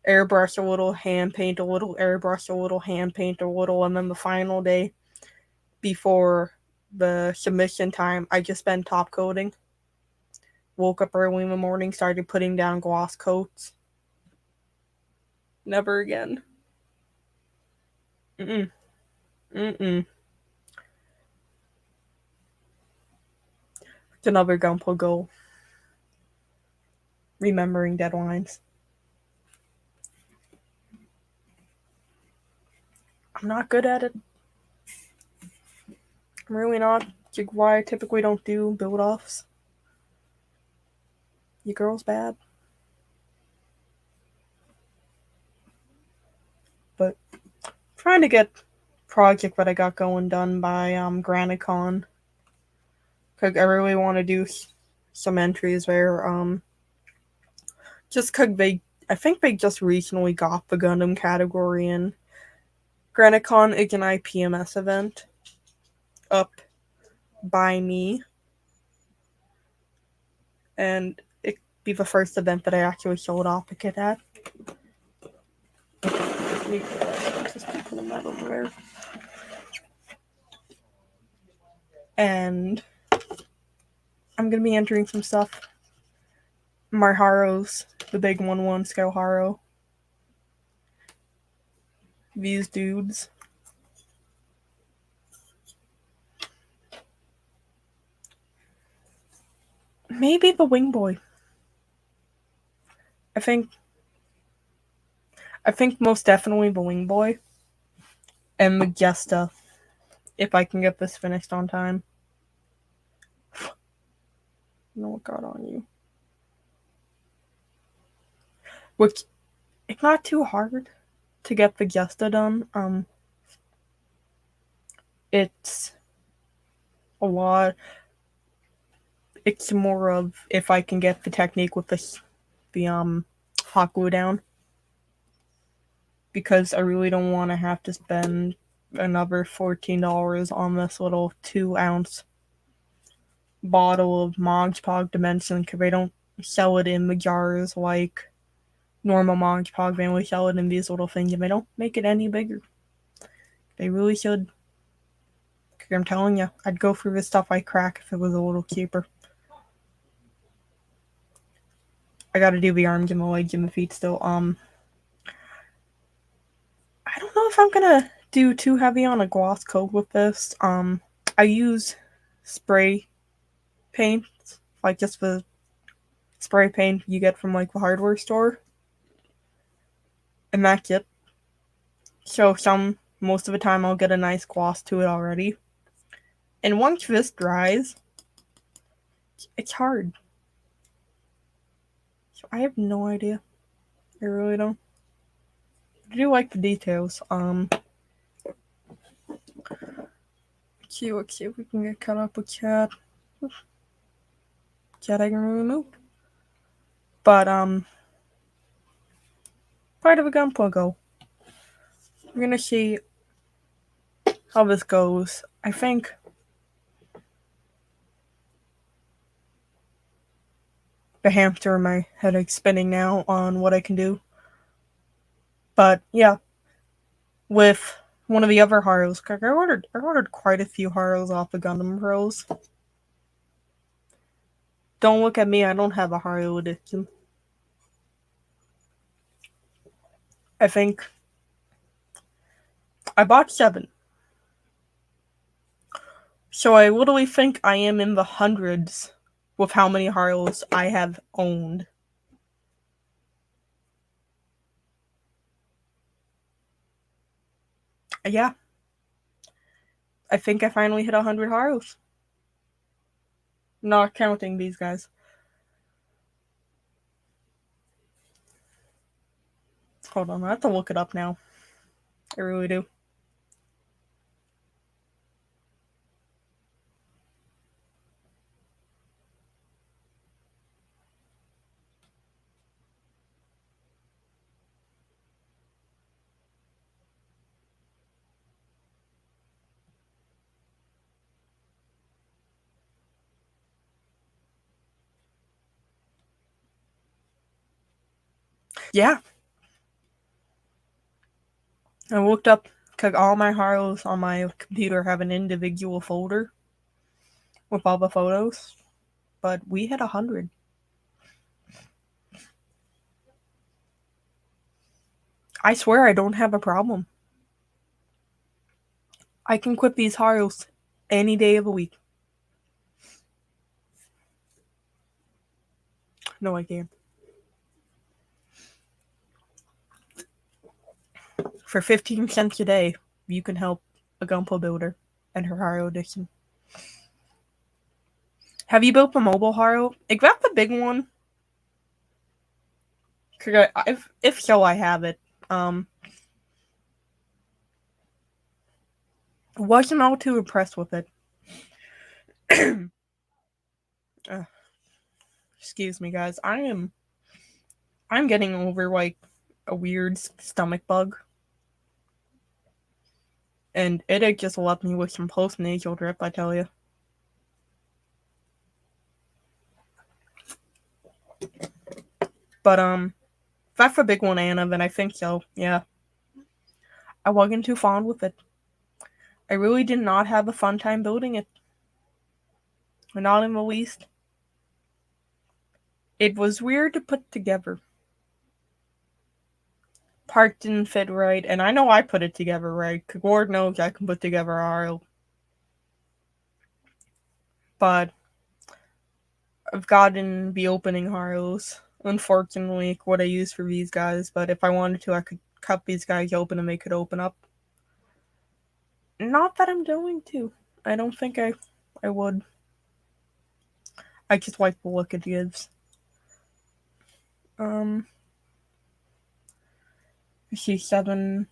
Airbrush a little, hand paint a little, airbrush a little, hand paint a little, and then the final day before the submission time, I just spent top coating. Woke up early in the morning, started putting down gloss coats. Never again. Mm-mm. It's another Gunpla goal. Remembering deadlines. I'm not good at it. I'm really not. Like, why I typically don't do build-offs. Your girl's bad. But trying to get project that I got going done by GraniteCon. Cause I really want to do some entries there. Just cause I think they just recently got the Gundam category in. GraniteCon is an IPMS event up by me, and it be the first event that I actually showed off the kit at. Just putting that over there. And I'm gonna be entering some stuff. My Haros, the big 1-1 scale Haro. These dudes. Maybe the Wing Boy. I think most definitely the Wing Boy. And Magesta. If I can get this finished on time. No, what got on you? Which, it's not too hard to get the Gesta done. It's a lot. It's more of if I can get the technique with the hot glue down. Because I really don't want to have to spend another $14 on this little 2-ounce bottle of Mod Podge Dimension, because they don't sell it in the jars like normal Mod Podge. They only sell it in these little things, and they don't make it any bigger. They really should. Because I'm telling you, I'd go through this stuff like crack if it was a little cheaper. I gotta do the arms and the legs and the feet still. I don't know if I'm gonna do too heavy on a gloss coat with this. I use spray paint, like just the spray paint you get from like the hardware store. And that's it. So most of the time I'll get a nice gloss to it already. And once this dries, it's hard. So I have no idea. I really don't. I do like the details. Let's see if we can get cut up with Chad. Chad I can remove. But part of a Gunpla go. We're gonna see how this goes. I think the hamster in my head is spinning now on what I can do. But yeah, with one of the other Haros, I ordered quite a few Haros off the Gundam Pros. Don't look at me, I don't have a Haro edition. I think I bought 7. So I literally think I am in the hundreds with how many Haros I have owned. Yeah. I think I finally hit 100 Haros. Not counting these guys. Hold on, I have to look it up now. I really do. Yeah. I looked up because all my Haros on my computer have an individual folder with all the photos, but we hit 100. I swear I don't have a problem. I can quit these Haros any day of the week. No, I can't. For 15 cents a day, you can help a Gunpla builder and her Haro addiction. Have you built a mobile Haro? Is that the big one? If so, I have it. Wasn't all too impressed with it. Excuse me, guys. I'm getting over like a weird stomach bug, and it just left me with some post-nasal drip. I tell you. But if that's a big one, Anna, then I think so. Yeah. I wasn't too fond with it. I really did not have a fun time building it. Not in the least. It was weird to put together. Part didn't fit right, and I know I put it together right. Lord knows I can put together a Haro. But I've gotten the opening Haros. Unfortunately, what I use for these guys, but if I wanted to, I could cut these guys open and make it open up. Not that I'm going to. I don't think I would. I just like the look it gives. C7.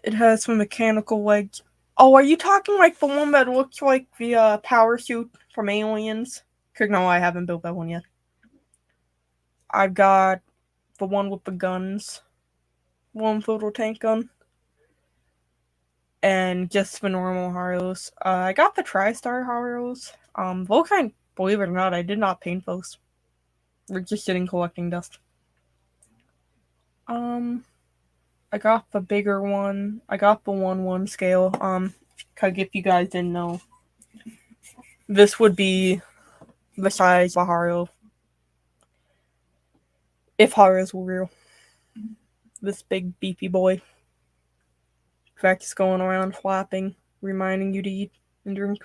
It has some mechanical legs. Oh, are you talking like the one that looks like the power suit from Aliens? Cause no, I haven't built that one yet. I've got the one with the guns. One little tank gun. And just the normal Haros. I got the TriStar Haros. Volkine, believe it or not, I did not paint those. We're just sitting collecting dust. I got the bigger one. I got the 1/1 scale. Cause if you guys didn't know, this would be the size of a Haro. If Haros were real. This big beefy boy. In fact, he's going around flapping, reminding you to eat and drink.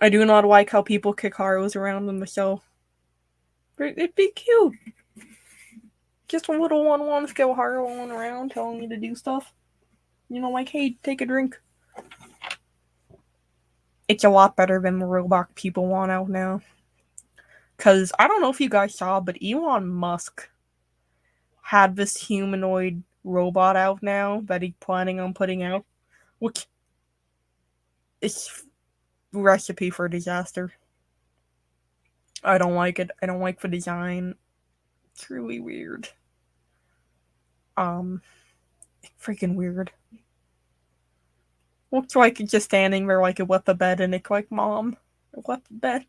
I do not like how people kick Haros around in the show. But it'd be cute. Just a little 1/1 scale Haro rolling around telling you to do stuff. You know, like, hey, take a drink. It's a lot better than the robot people want out now. Because I don't know if you guys saw, but Elon Musk had this humanoid robot out now that he's planning on putting out, which is recipe for disaster. I don't like it. I don't like the design. It's really weird. Freaking weird. Looks like it's just standing there like it left the bed, and it's like, Mom, I left the bed.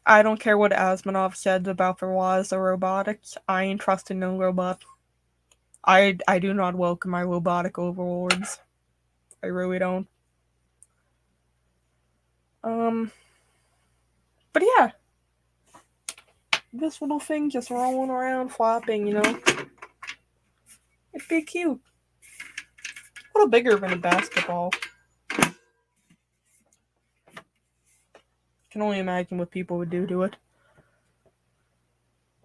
I don't care what Asmanov said about the laws of robotics. I ain't trusting no robot. I do not welcome my robotic overlords. I really don't. But yeah. This little thing just rolling around, flapping, you know? It'd be cute. A little bigger than a basketball. Can only imagine what people would do to it.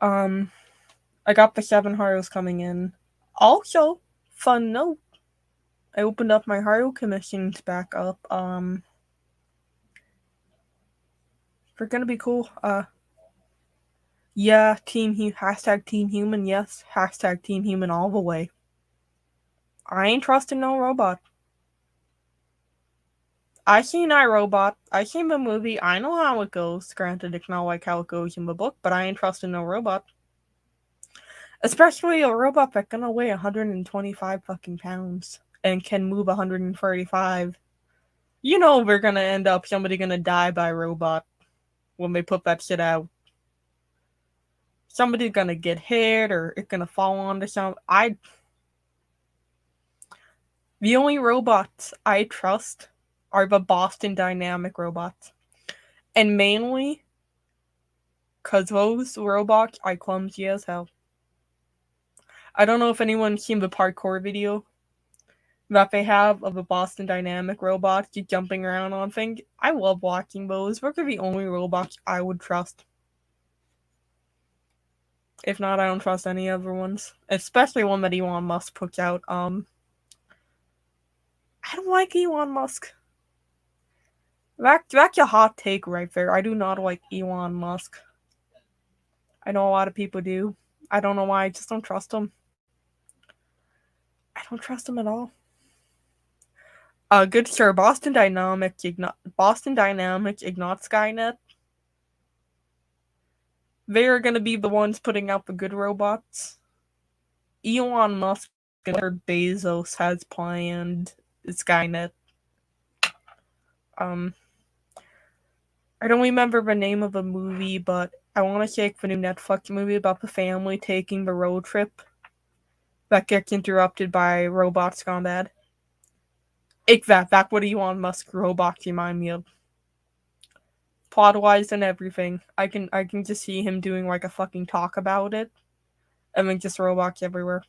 I got the 7 Haros coming in. Also, fun note, I opened up my Haro commissions back up. They're gonna be cool. Yeah, hashtag Team Human, yes. Hashtag Team Human all the way. I ain't trusting no robot. I seen iRobot. I seen the movie. I know how it goes. Granted, it's not like how it goes in the book, but I ain't trusting no robot. Especially a robot that's gonna weigh 125 fucking pounds and can move 135. You know we're gonna end up somebody gonna die by robot when they put that shit out. Somebody's gonna get hit or it's gonna fall onto something. The only robots I trust are the Boston Dynamic robots. And mainly because those robots are clumsy as hell. I don't know if anyone's seen the parkour video that they have of the Boston Dynamic robots just jumping around on things. I love watching those. Those are the only robots I would trust. If not, I don't trust any other ones. Especially one that Elon Musk puts out. I don't like Elon Musk. That's a hot take right there. I do not like Elon Musk. I know a lot of people do. I don't know why. I just don't trust him. I don't trust him at all. Good sir, Boston Dynamics ignore Skynet. They are gonna be the ones putting out the good robots. Elon Musk and Bezos has planned Skynet. I don't remember the name of the movie, but I want to say it's the new Netflix movie about the family taking the road trip that gets interrupted by robots gone bad. It's that's what Elon Musk robots remind me of. Plot-wise and everything. I can just see him doing like a fucking talk about it. And then just robots everywhere.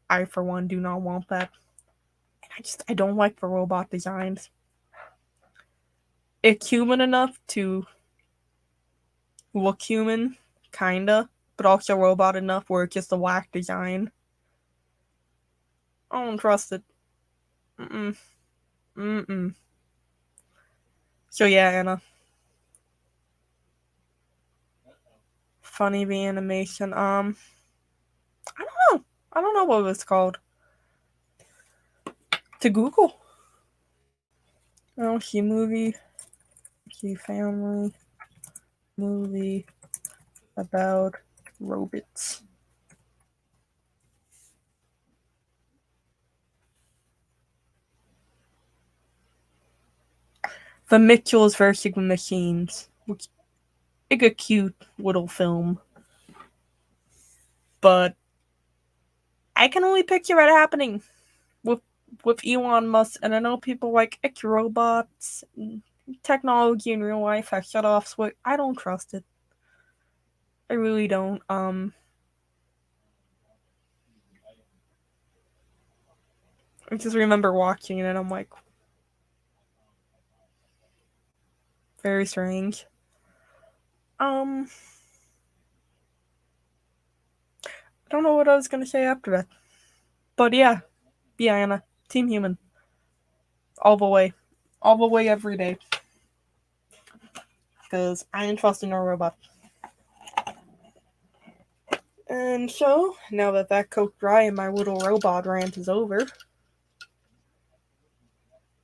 I, for one, do not want that. I don't like the robot designs. It's human enough to look human, kinda, but also robot enough where it's just a whack design. I don't trust it. Mm-mm. So yeah, Anna. Funny the animation. I don't know what it's called. To Google. Oh, she movie. She family movie about robots. The Mitchells versus the Machines. Which is a cute little film. But I can only picture it happening with Elon Musk, and I know people like it's robots, technology in real life has shut off switch. I don't trust it. I really don't. I just remember watching it and I'm like, very strange. I don't know what I was gonna say after that. But yeah, Anna, Team Human. All the way. All the way every day. Because I ain't trusting no robot. And so, now that Coke Dry and my little robot rant is over,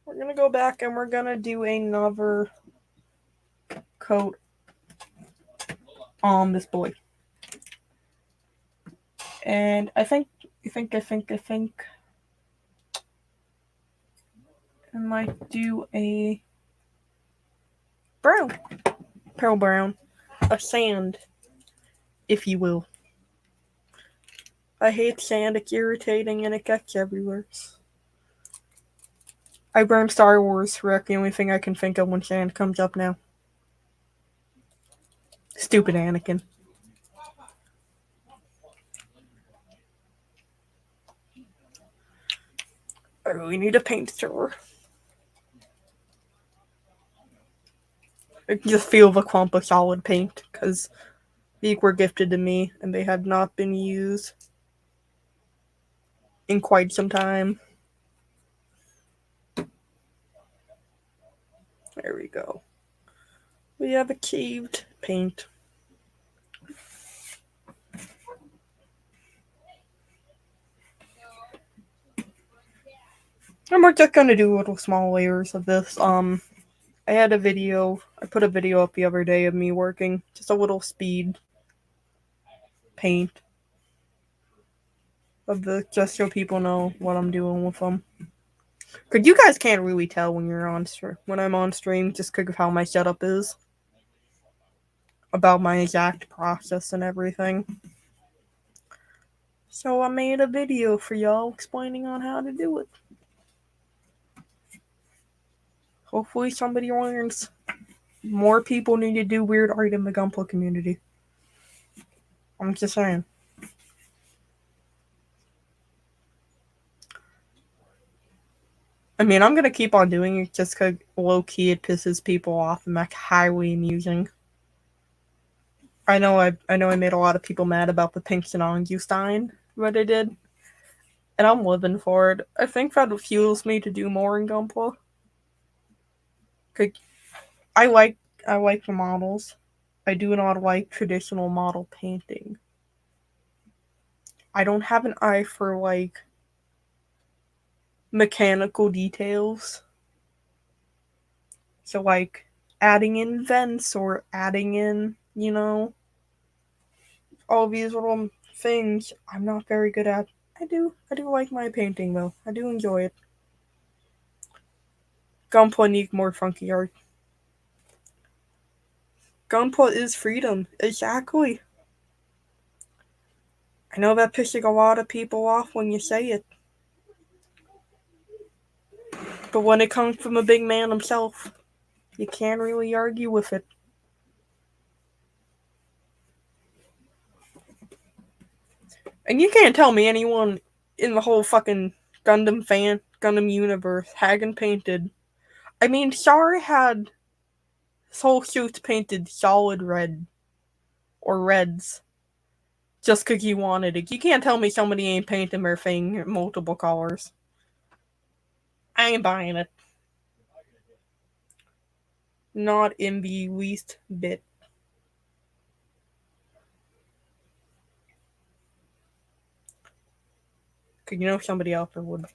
we're gonna go back and we're gonna do another coat on this boy. And I think I might do a brown. Pearl brown. A sand, if you will. I hate sand, it's irritating and it gets everywhere. I burn Star Wars, wreck the only thing I can think of when sand comes up now. Stupid Anakin. I really need a paint stir. I can just feel the clump of solid paint because these were gifted to me and they had not been used in quite some time. There we go. We have achieved paint. And we're just gonna do little small layers of this. I had a video. I put a video up the other day of me working. Just a little speed paint of the, just so people know what I'm doing with them. Cause you guys can't really tell when you're on when I'm on stream, just because of how my setup is. About my exact process and everything. So I made a video for y'all explaining on how to do it. Hopefully somebody learns. More people need to do weird art in the Gunpla community. I'm just saying. I mean, I'm gonna keep on doing it just because low-key it pisses people off and that's highly amusing. I know I made a lot of people mad about the pink Stein what I did. And I'm living for it. I think that fuels me to do more in Gunpla. I like the models. I do not like traditional model painting. I don't have an eye for like mechanical details. So like adding in vents or adding in, you know, all these little things I'm not very good at. I do like my painting though. I do enjoy it. Gunpla needs more funky art. Gunpla is freedom. Exactly. I know that pisses a lot of people off when you say it. But when it comes from a big man himself, you can't really argue with it. And you can't tell me anyone in the whole fucking Gundam universe hadn't painted. I mean, Char had his whole suit painted solid red. Or reds. Just because he wanted it. You can't tell me somebody ain't painting their thing multiple colors. I ain't buying it. Not in the least bit. Because you know somebody else would.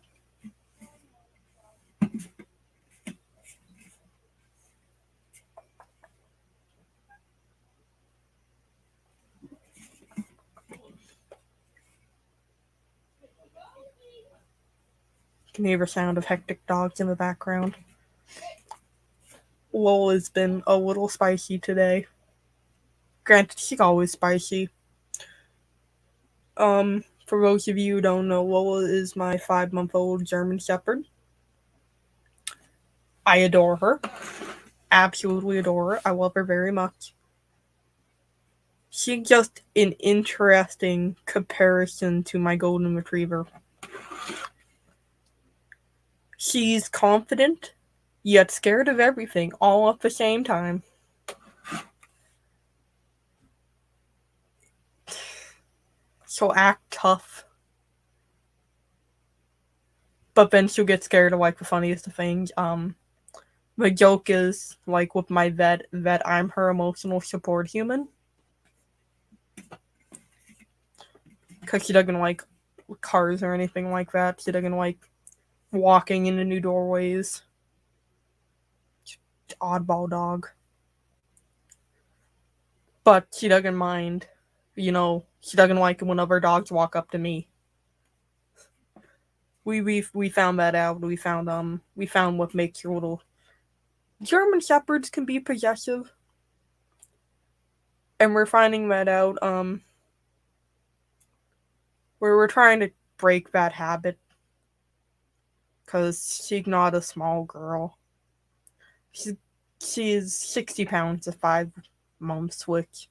Can you hear the sound of hectic dogs in the background? Lol has been a little spicy today. Granted, she's always spicy. For those of you who don't know, Lola is my 5-month-old German Shepherd. I adore her. Absolutely adore her. I love her very much. She's just an interesting comparison to my Golden Retriever. She's confident, yet scared of everything, all at the same time. She'll act tough. But then she'll get scared of like the funniest of things. The joke is, like with my vet, that I'm her emotional support human. Because she doesn't like cars or anything like that. She doesn't like walking into new doorways. Oddball dog. But she doesn't mind. You know, she doesn't like it when other dogs walk up to me. We found that out. We found what makes your little German Shepherds can be possessive. And we're finding that out, where we're trying to break that habit. Because she's not a small girl. She is 60 pounds at 5 months, which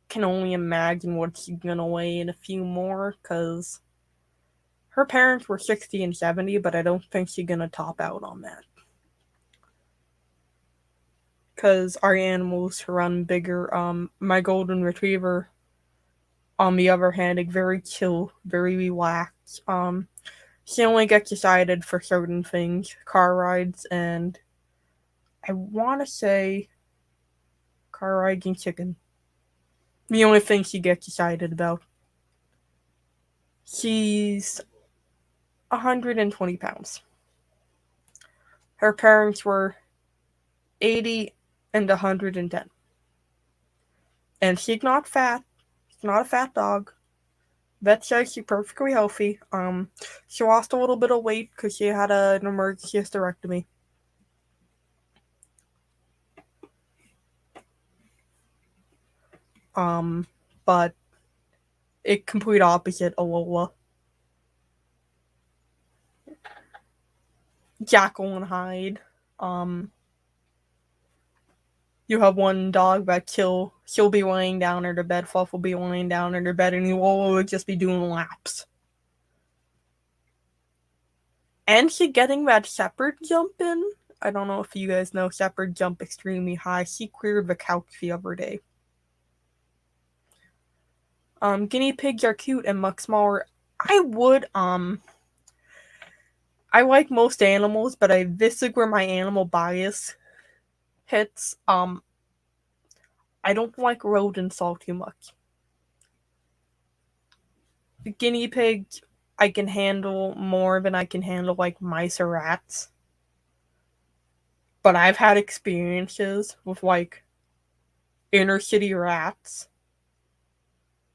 can only imagine what she's gonna weigh in a few more, because Her parents were 60 and 70, but I don't think she's gonna top out on that. Because our animals run bigger. My golden retriever, on the other hand, is very chill, very relaxed. She only gets excited for certain things, car rides, and I want to say car rides and chicken. The only thing she gets excited about. She's 120 pounds. Her parents were 80 and 110. And she's not fat. She's not a fat dog. Vet says she's perfectly healthy. She lost a little bit of weight because she had an emergency hysterectomy. But it complete opposite Alola. Jackal and Hyde. You have one dog that she'll be laying down in her bed, Fluff will be laying down in her bed, and Alola will just be doing laps. And she getting that shepherd jump in. I don't know if you guys know, shepherd jump extremely high. She cleared the couch the other day. Guinea pigs are cute and much smaller. I like most animals, but this is where my animal bias hits. I don't like rodents all too much. The guinea pig, I can handle more than I can handle like mice or rats. But I've had experiences with like inner city rats,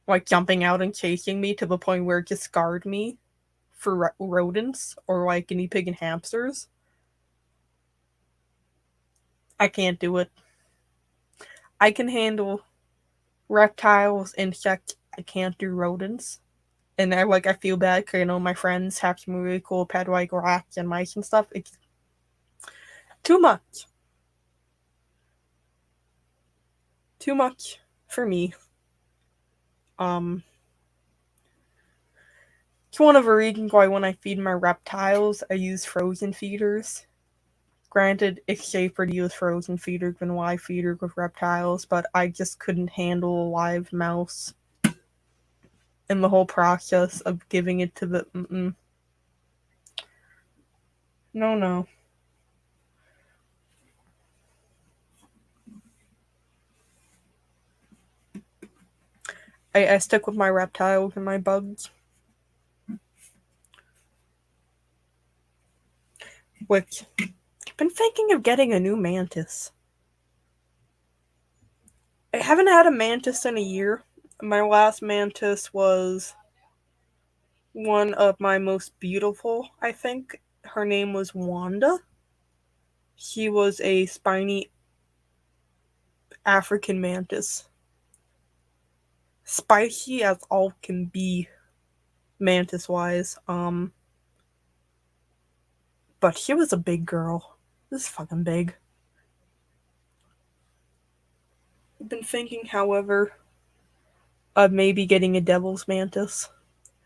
like jumping out and chasing me to the point where it just scarred me for rodents or like guinea pig and hamsters. I can't do it. I can handle reptiles, insects. I can't do rodents. And I feel bad because my friends have some really cool pet like rats and mice and stuff. It's too much. Too much for me. It's one of the reasons why when I feed my reptiles, I use frozen feeders. Granted, it's safer to use frozen feeders than live feeders with reptiles, but I just couldn't handle a live mouse in the whole process of giving it to the... No. I stick with my reptiles and my bugs. Which, I've been thinking of getting a new mantis. I haven't had a mantis in a year. My last mantis was one of my most beautiful, I think. Her name was Wanda. She was a spiny African mantis. Spicy as all can be, mantis-wise. But she was a big girl. This is fucking big. I've been thinking, however, of maybe getting a devil's mantis.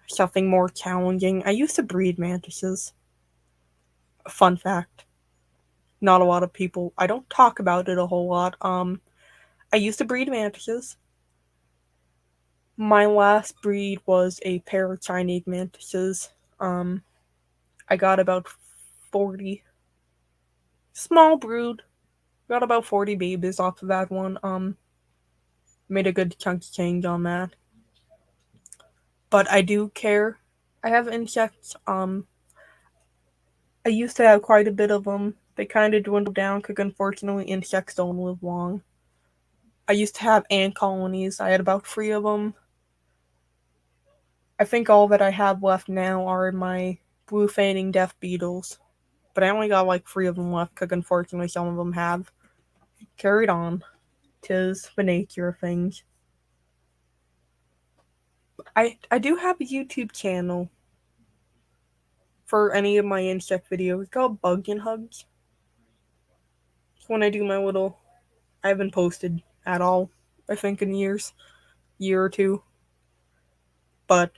Something more challenging. I used to breed mantises. Fun fact. Not a lot of people... I don't talk about it a whole lot. I used to breed mantises. My last breed was a pair of Chinese mantises. I got about 40. Small brood. Got about 40 babies off of that one. Made a good chunk of change on that. But I do care. I have insects. I used to have quite a bit of them. They kind of dwindled down because unfortunately insects don't live long. I used to have ant colonies. I had about 3 of them. I think all that I have left now are my blue fanning death beetles. But I only got like 3 of them left because unfortunately some of them have carried on. 'Tis the nature of things. I do have a YouTube channel for any of my insect videos. It's called Bug and Hugs. When I do my little... I haven't posted at all, I think, in year or two. But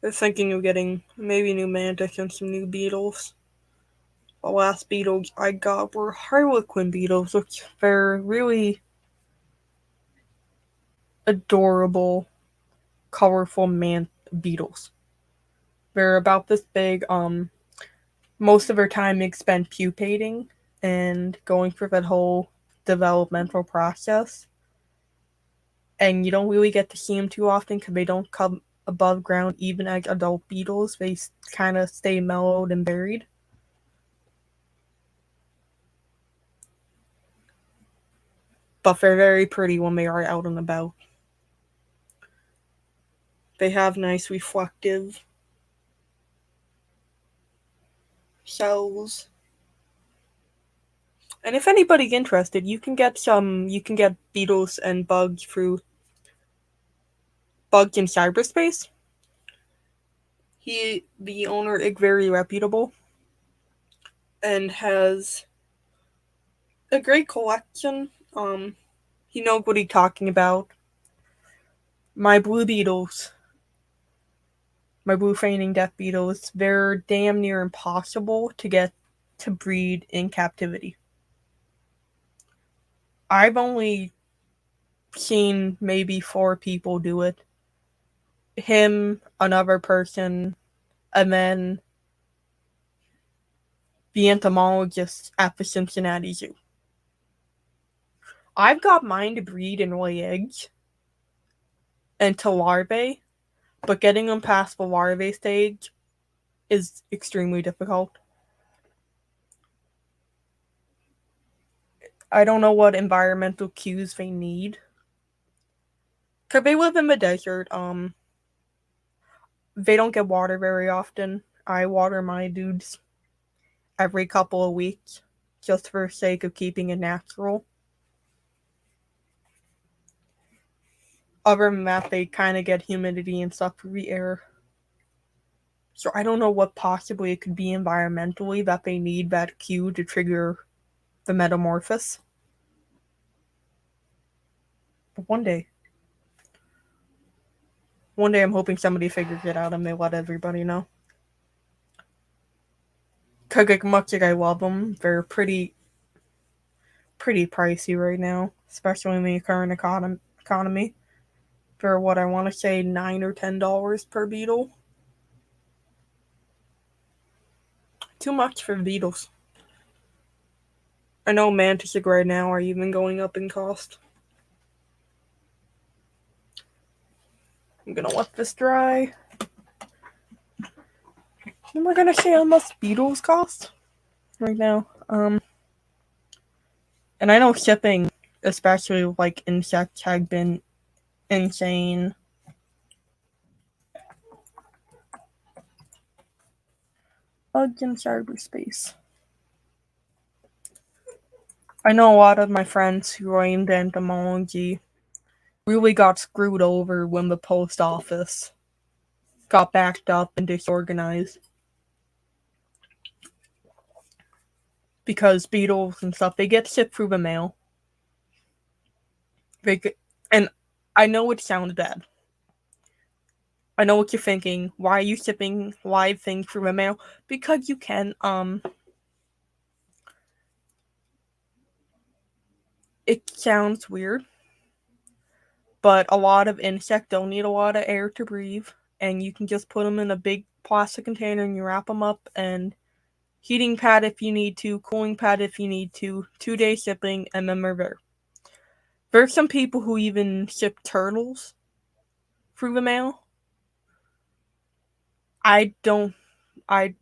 I was thinking of getting maybe new mantis and some new beetles. The last beetles I got were harlequin beetles, which they're really adorable, colorful beetles. They're about this big. Most of their time is spent pupating and going through that whole developmental process. And you don't really get to see them too often because they don't come above ground even as adult beetles. They kind of stay mellowed and buried. But they're very pretty when they are out and about. They have nice reflective shells. And if anybody's interested, you can get beetles and bugs through Bugs in Cyberspace. The owner, is very reputable and has a great collection. He knows what he's talking about. My blue beetles, my blue feigning death beetles, they're damn near impossible to get to breed in captivity. I've only seen maybe 4 people do it. Him, another person, and then the entomologist at the Cincinnati Zoo. I've got mine to breed and lay eggs and to larvae, but getting them past the larvae stage is extremely difficult. I don't know what environmental cues they need. Cause they live in the desert. They don't get water very often. I water my dudes every couple of weeks, just for the sake of keeping it natural. Other than that, they kind of get humidity and stuff through the air. So I don't know what possibly it could be environmentally that they need that cue to trigger the metamorphosis. But one day I'm hoping somebody figures it out and they let everybody know. Cause as much as I love them, they're pretty pricey right now, especially in the current economy. For what I want to say, $9 or $10 per beetle. Too much for beetles. I know mantis right now are even going up in cost. I'm gonna let this dry. And we're gonna see how much beetles cost right now. And I know shipping, especially like insects, have been insane. Bugs in cyberspace. I know a lot of my friends who are into entomology really got screwed over when the post office got backed up and disorganized. Because beetles and stuff, they get shipped through the mail. And I know it sounds bad. I know what you're thinking. Why are you shipping live things through the mail? Because you can. It sounds weird, but a lot of insects don't need a lot of air to breathe, and you can just put them in a big plastic container and you wrap them up, and heating pad if you need to, cooling pad if you need to, 2-day shipping, and then they're there. There's some people who even ship turtles through the mail. I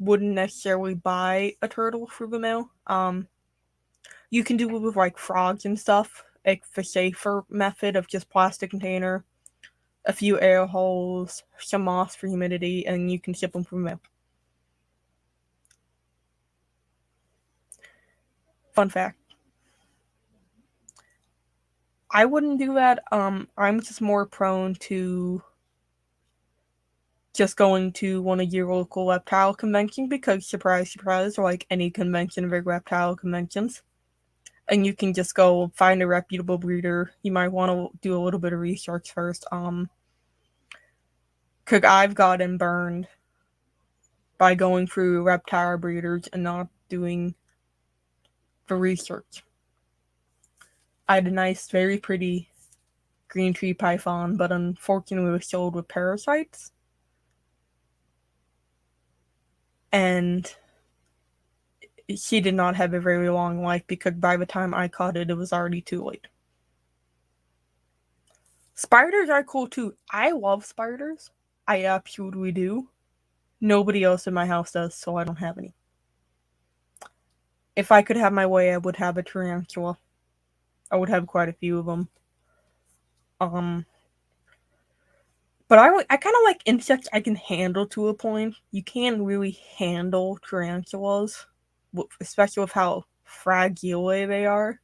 wouldn't necessarily buy a turtle through the mail. You can do it with like frogs and stuff, like the safer method of just plastic container, a few air holes, some moss for humidity, and you can ship them through the mail. Fun fact. I wouldn't do that. I'm just more prone to just going to one of your local reptile conventions because, surprise, surprise, like any convention, big reptile conventions. And you can just go find a reputable breeder. You might want to do a little bit of research first. Cause I've gotten burned by going through reptile breeders and not doing the research. I had a nice, very pretty green tree python, but unfortunately it was sold with parasites. And she did not have a very long life because by the time I caught it, it was already too late. Spiders are cool too. I love spiders. I absolutely do. Nobody else in my house does, so I don't have any. If I could have my way, I would have a tarantula. I would have quite a few of them. But I kind of like insects I can handle to a point. You can't really handle tarantulas, especially with how fragile they are.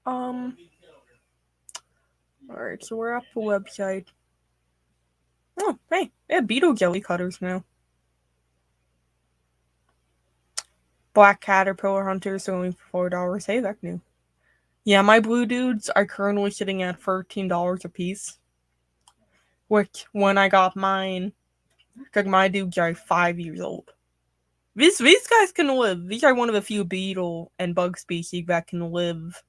Alright, so we're at the website. Oh, hey, they have beetle jelly cutters now. Black caterpillar hunters are only for $4. Hey, that's new. Yeah, my blue dudes are currently sitting at $13 a piece. Which, when I got mine, because my dudes are 5 years old. These guys can live. These are one of the few beetle and bug species that can live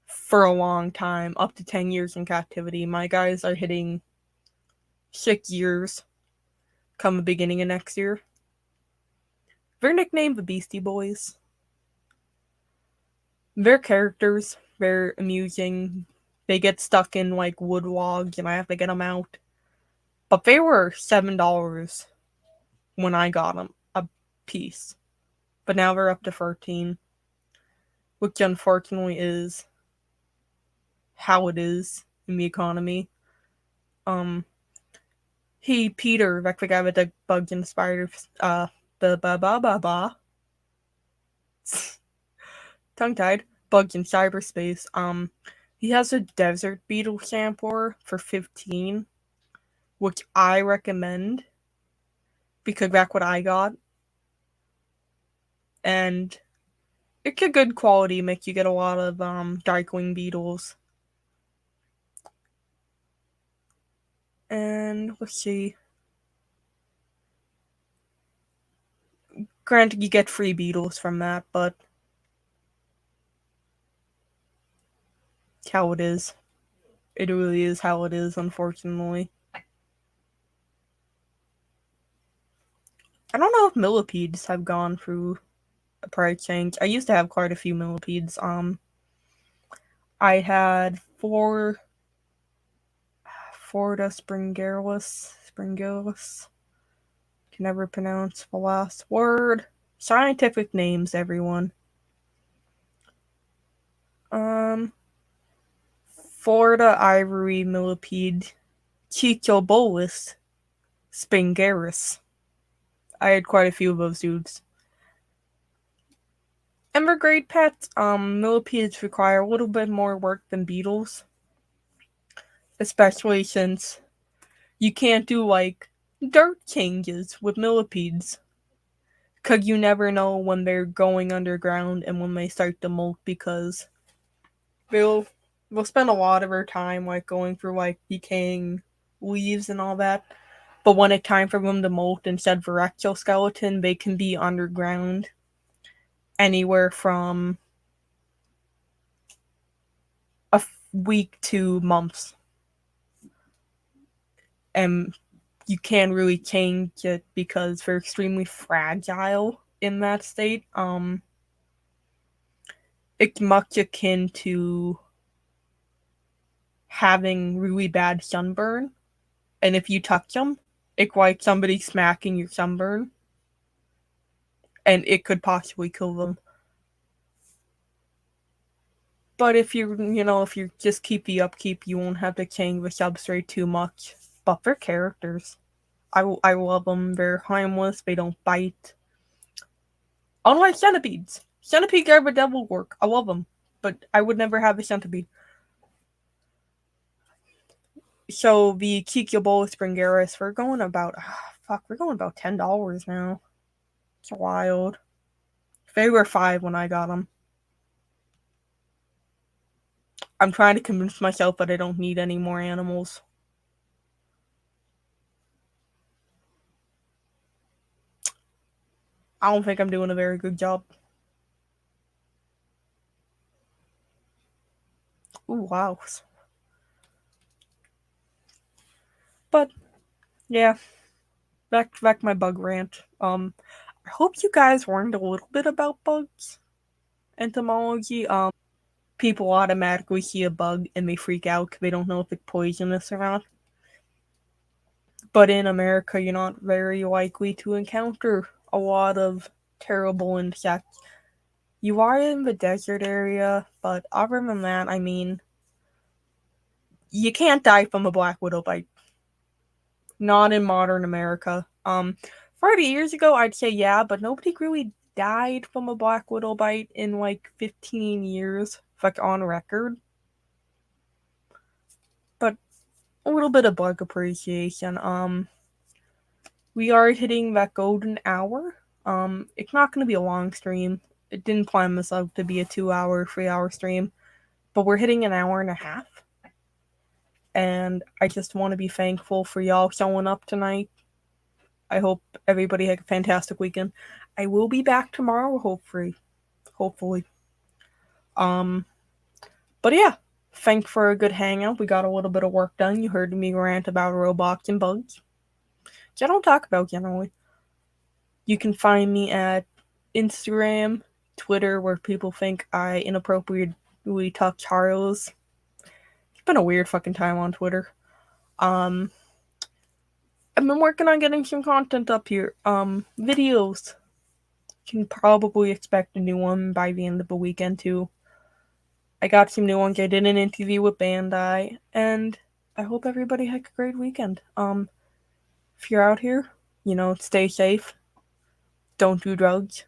for a long time, up to 10 years in captivity. My guys are hitting 6 years come the beginning of next year. They're nicknamed the Beastie Boys. Their characters, they're amusing. They get stuck in like wood logs and I have to get them out. But they were $7 when I got them a piece. But now they're up to 13, which unfortunately is how it is in the economy. Peter, that's the guy with the bugs and spiders, tongue-tied, bugs in cyberspace. He has a desert beetle sampler for 15, which I recommend, because that's what I got. And it's a good quality, makes you get a lot of, darkwing beetles. And, let's see. Granted, you get free beetles from that, but it's how it is. It really is how it is, unfortunately. I don't know if millipedes have gone through a price change. I used to have quite a few millipedes. I had Florida Springalis. Can never pronounce the last word. Scientific names, everyone. Florida ivory millipede, Chichobolus spingaris. I had quite a few of those dudes. And they're great pets. Millipedes require a little bit more work than beetles. Especially since you can't do, like, dirt changes with millipedes. Because you never know when they're going underground and when they start to molt, because they'll spend a lot of their time, like, going through, like, decaying leaves and all that. But when it's time for them to molt instead of an exoskeleton, they can be underground anywhere from a week to months. And you can't really change it because they're extremely fragile in that state. It's much akin to having really bad sunburn. And if you touch them, it's like somebody smacking your sunburn. And it could possibly kill them. But if you just keep the upkeep, you won't have to change the substrate too much. But they're characters. I love them. They're harmless. They don't bite. Unlike centipedes. Centipedes are the devil work. I love them. But I would never have a centipede. So the Chichobolus springaris, we're going about $10 now. It's wild. They were $5 when I got them. I'm trying to convince myself that I don't need any more animals. I don't think I'm doing a very good job. Ooh, wow. But yeah, back my bug rant. I hope you guys learned a little bit about bugs, entomology. People automatically see a bug and they freak out because they don't know if it's poisonous or not. But in America, you're not very likely to encounter a lot of terrible insects. You are in the desert area, but other than that, I mean, you can't die from a black widow bite. Not in modern America. 30 years ago, I'd say yeah, but nobody really died from a black widow bite in like 15 years, like on record. But a little bit of bug appreciation. We are hitting that golden hour. It's not going to be a long stream. It didn't plan this out to be a 2 hour, 3 hour stream, but we're hitting an hour and a half. And I just want to be thankful for y'all showing up tonight. I hope everybody had a fantastic weekend. I will be back tomorrow, hopefully. But yeah, thanks for a good hangout. We got a little bit of work done. You heard me rant about robots and bugs, which I don't talk about generally. You can find me at Instagram, Twitter, where people think I inappropriately touch Charles. It's been a weird fucking time on Twitter. I've been working on getting some content up here. Videos. Can probably expect a new one by the end of the weekend too. I got some new ones. I did an interview with Bandai, and I hope everybody had a great weekend. If you're out here, stay safe. Don't do drugs.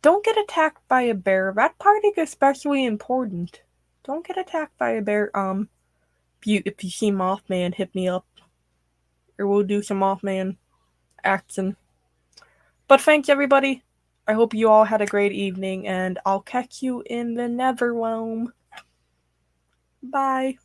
Don't get attacked by a bear. That part is especially important. Don't get attacked by a bear. If you see Mothman, hit me up, or we'll do some Mothman action. But thanks everybody. I hope you all had a great evening, and I'll catch you in the Netherrealm. Bye.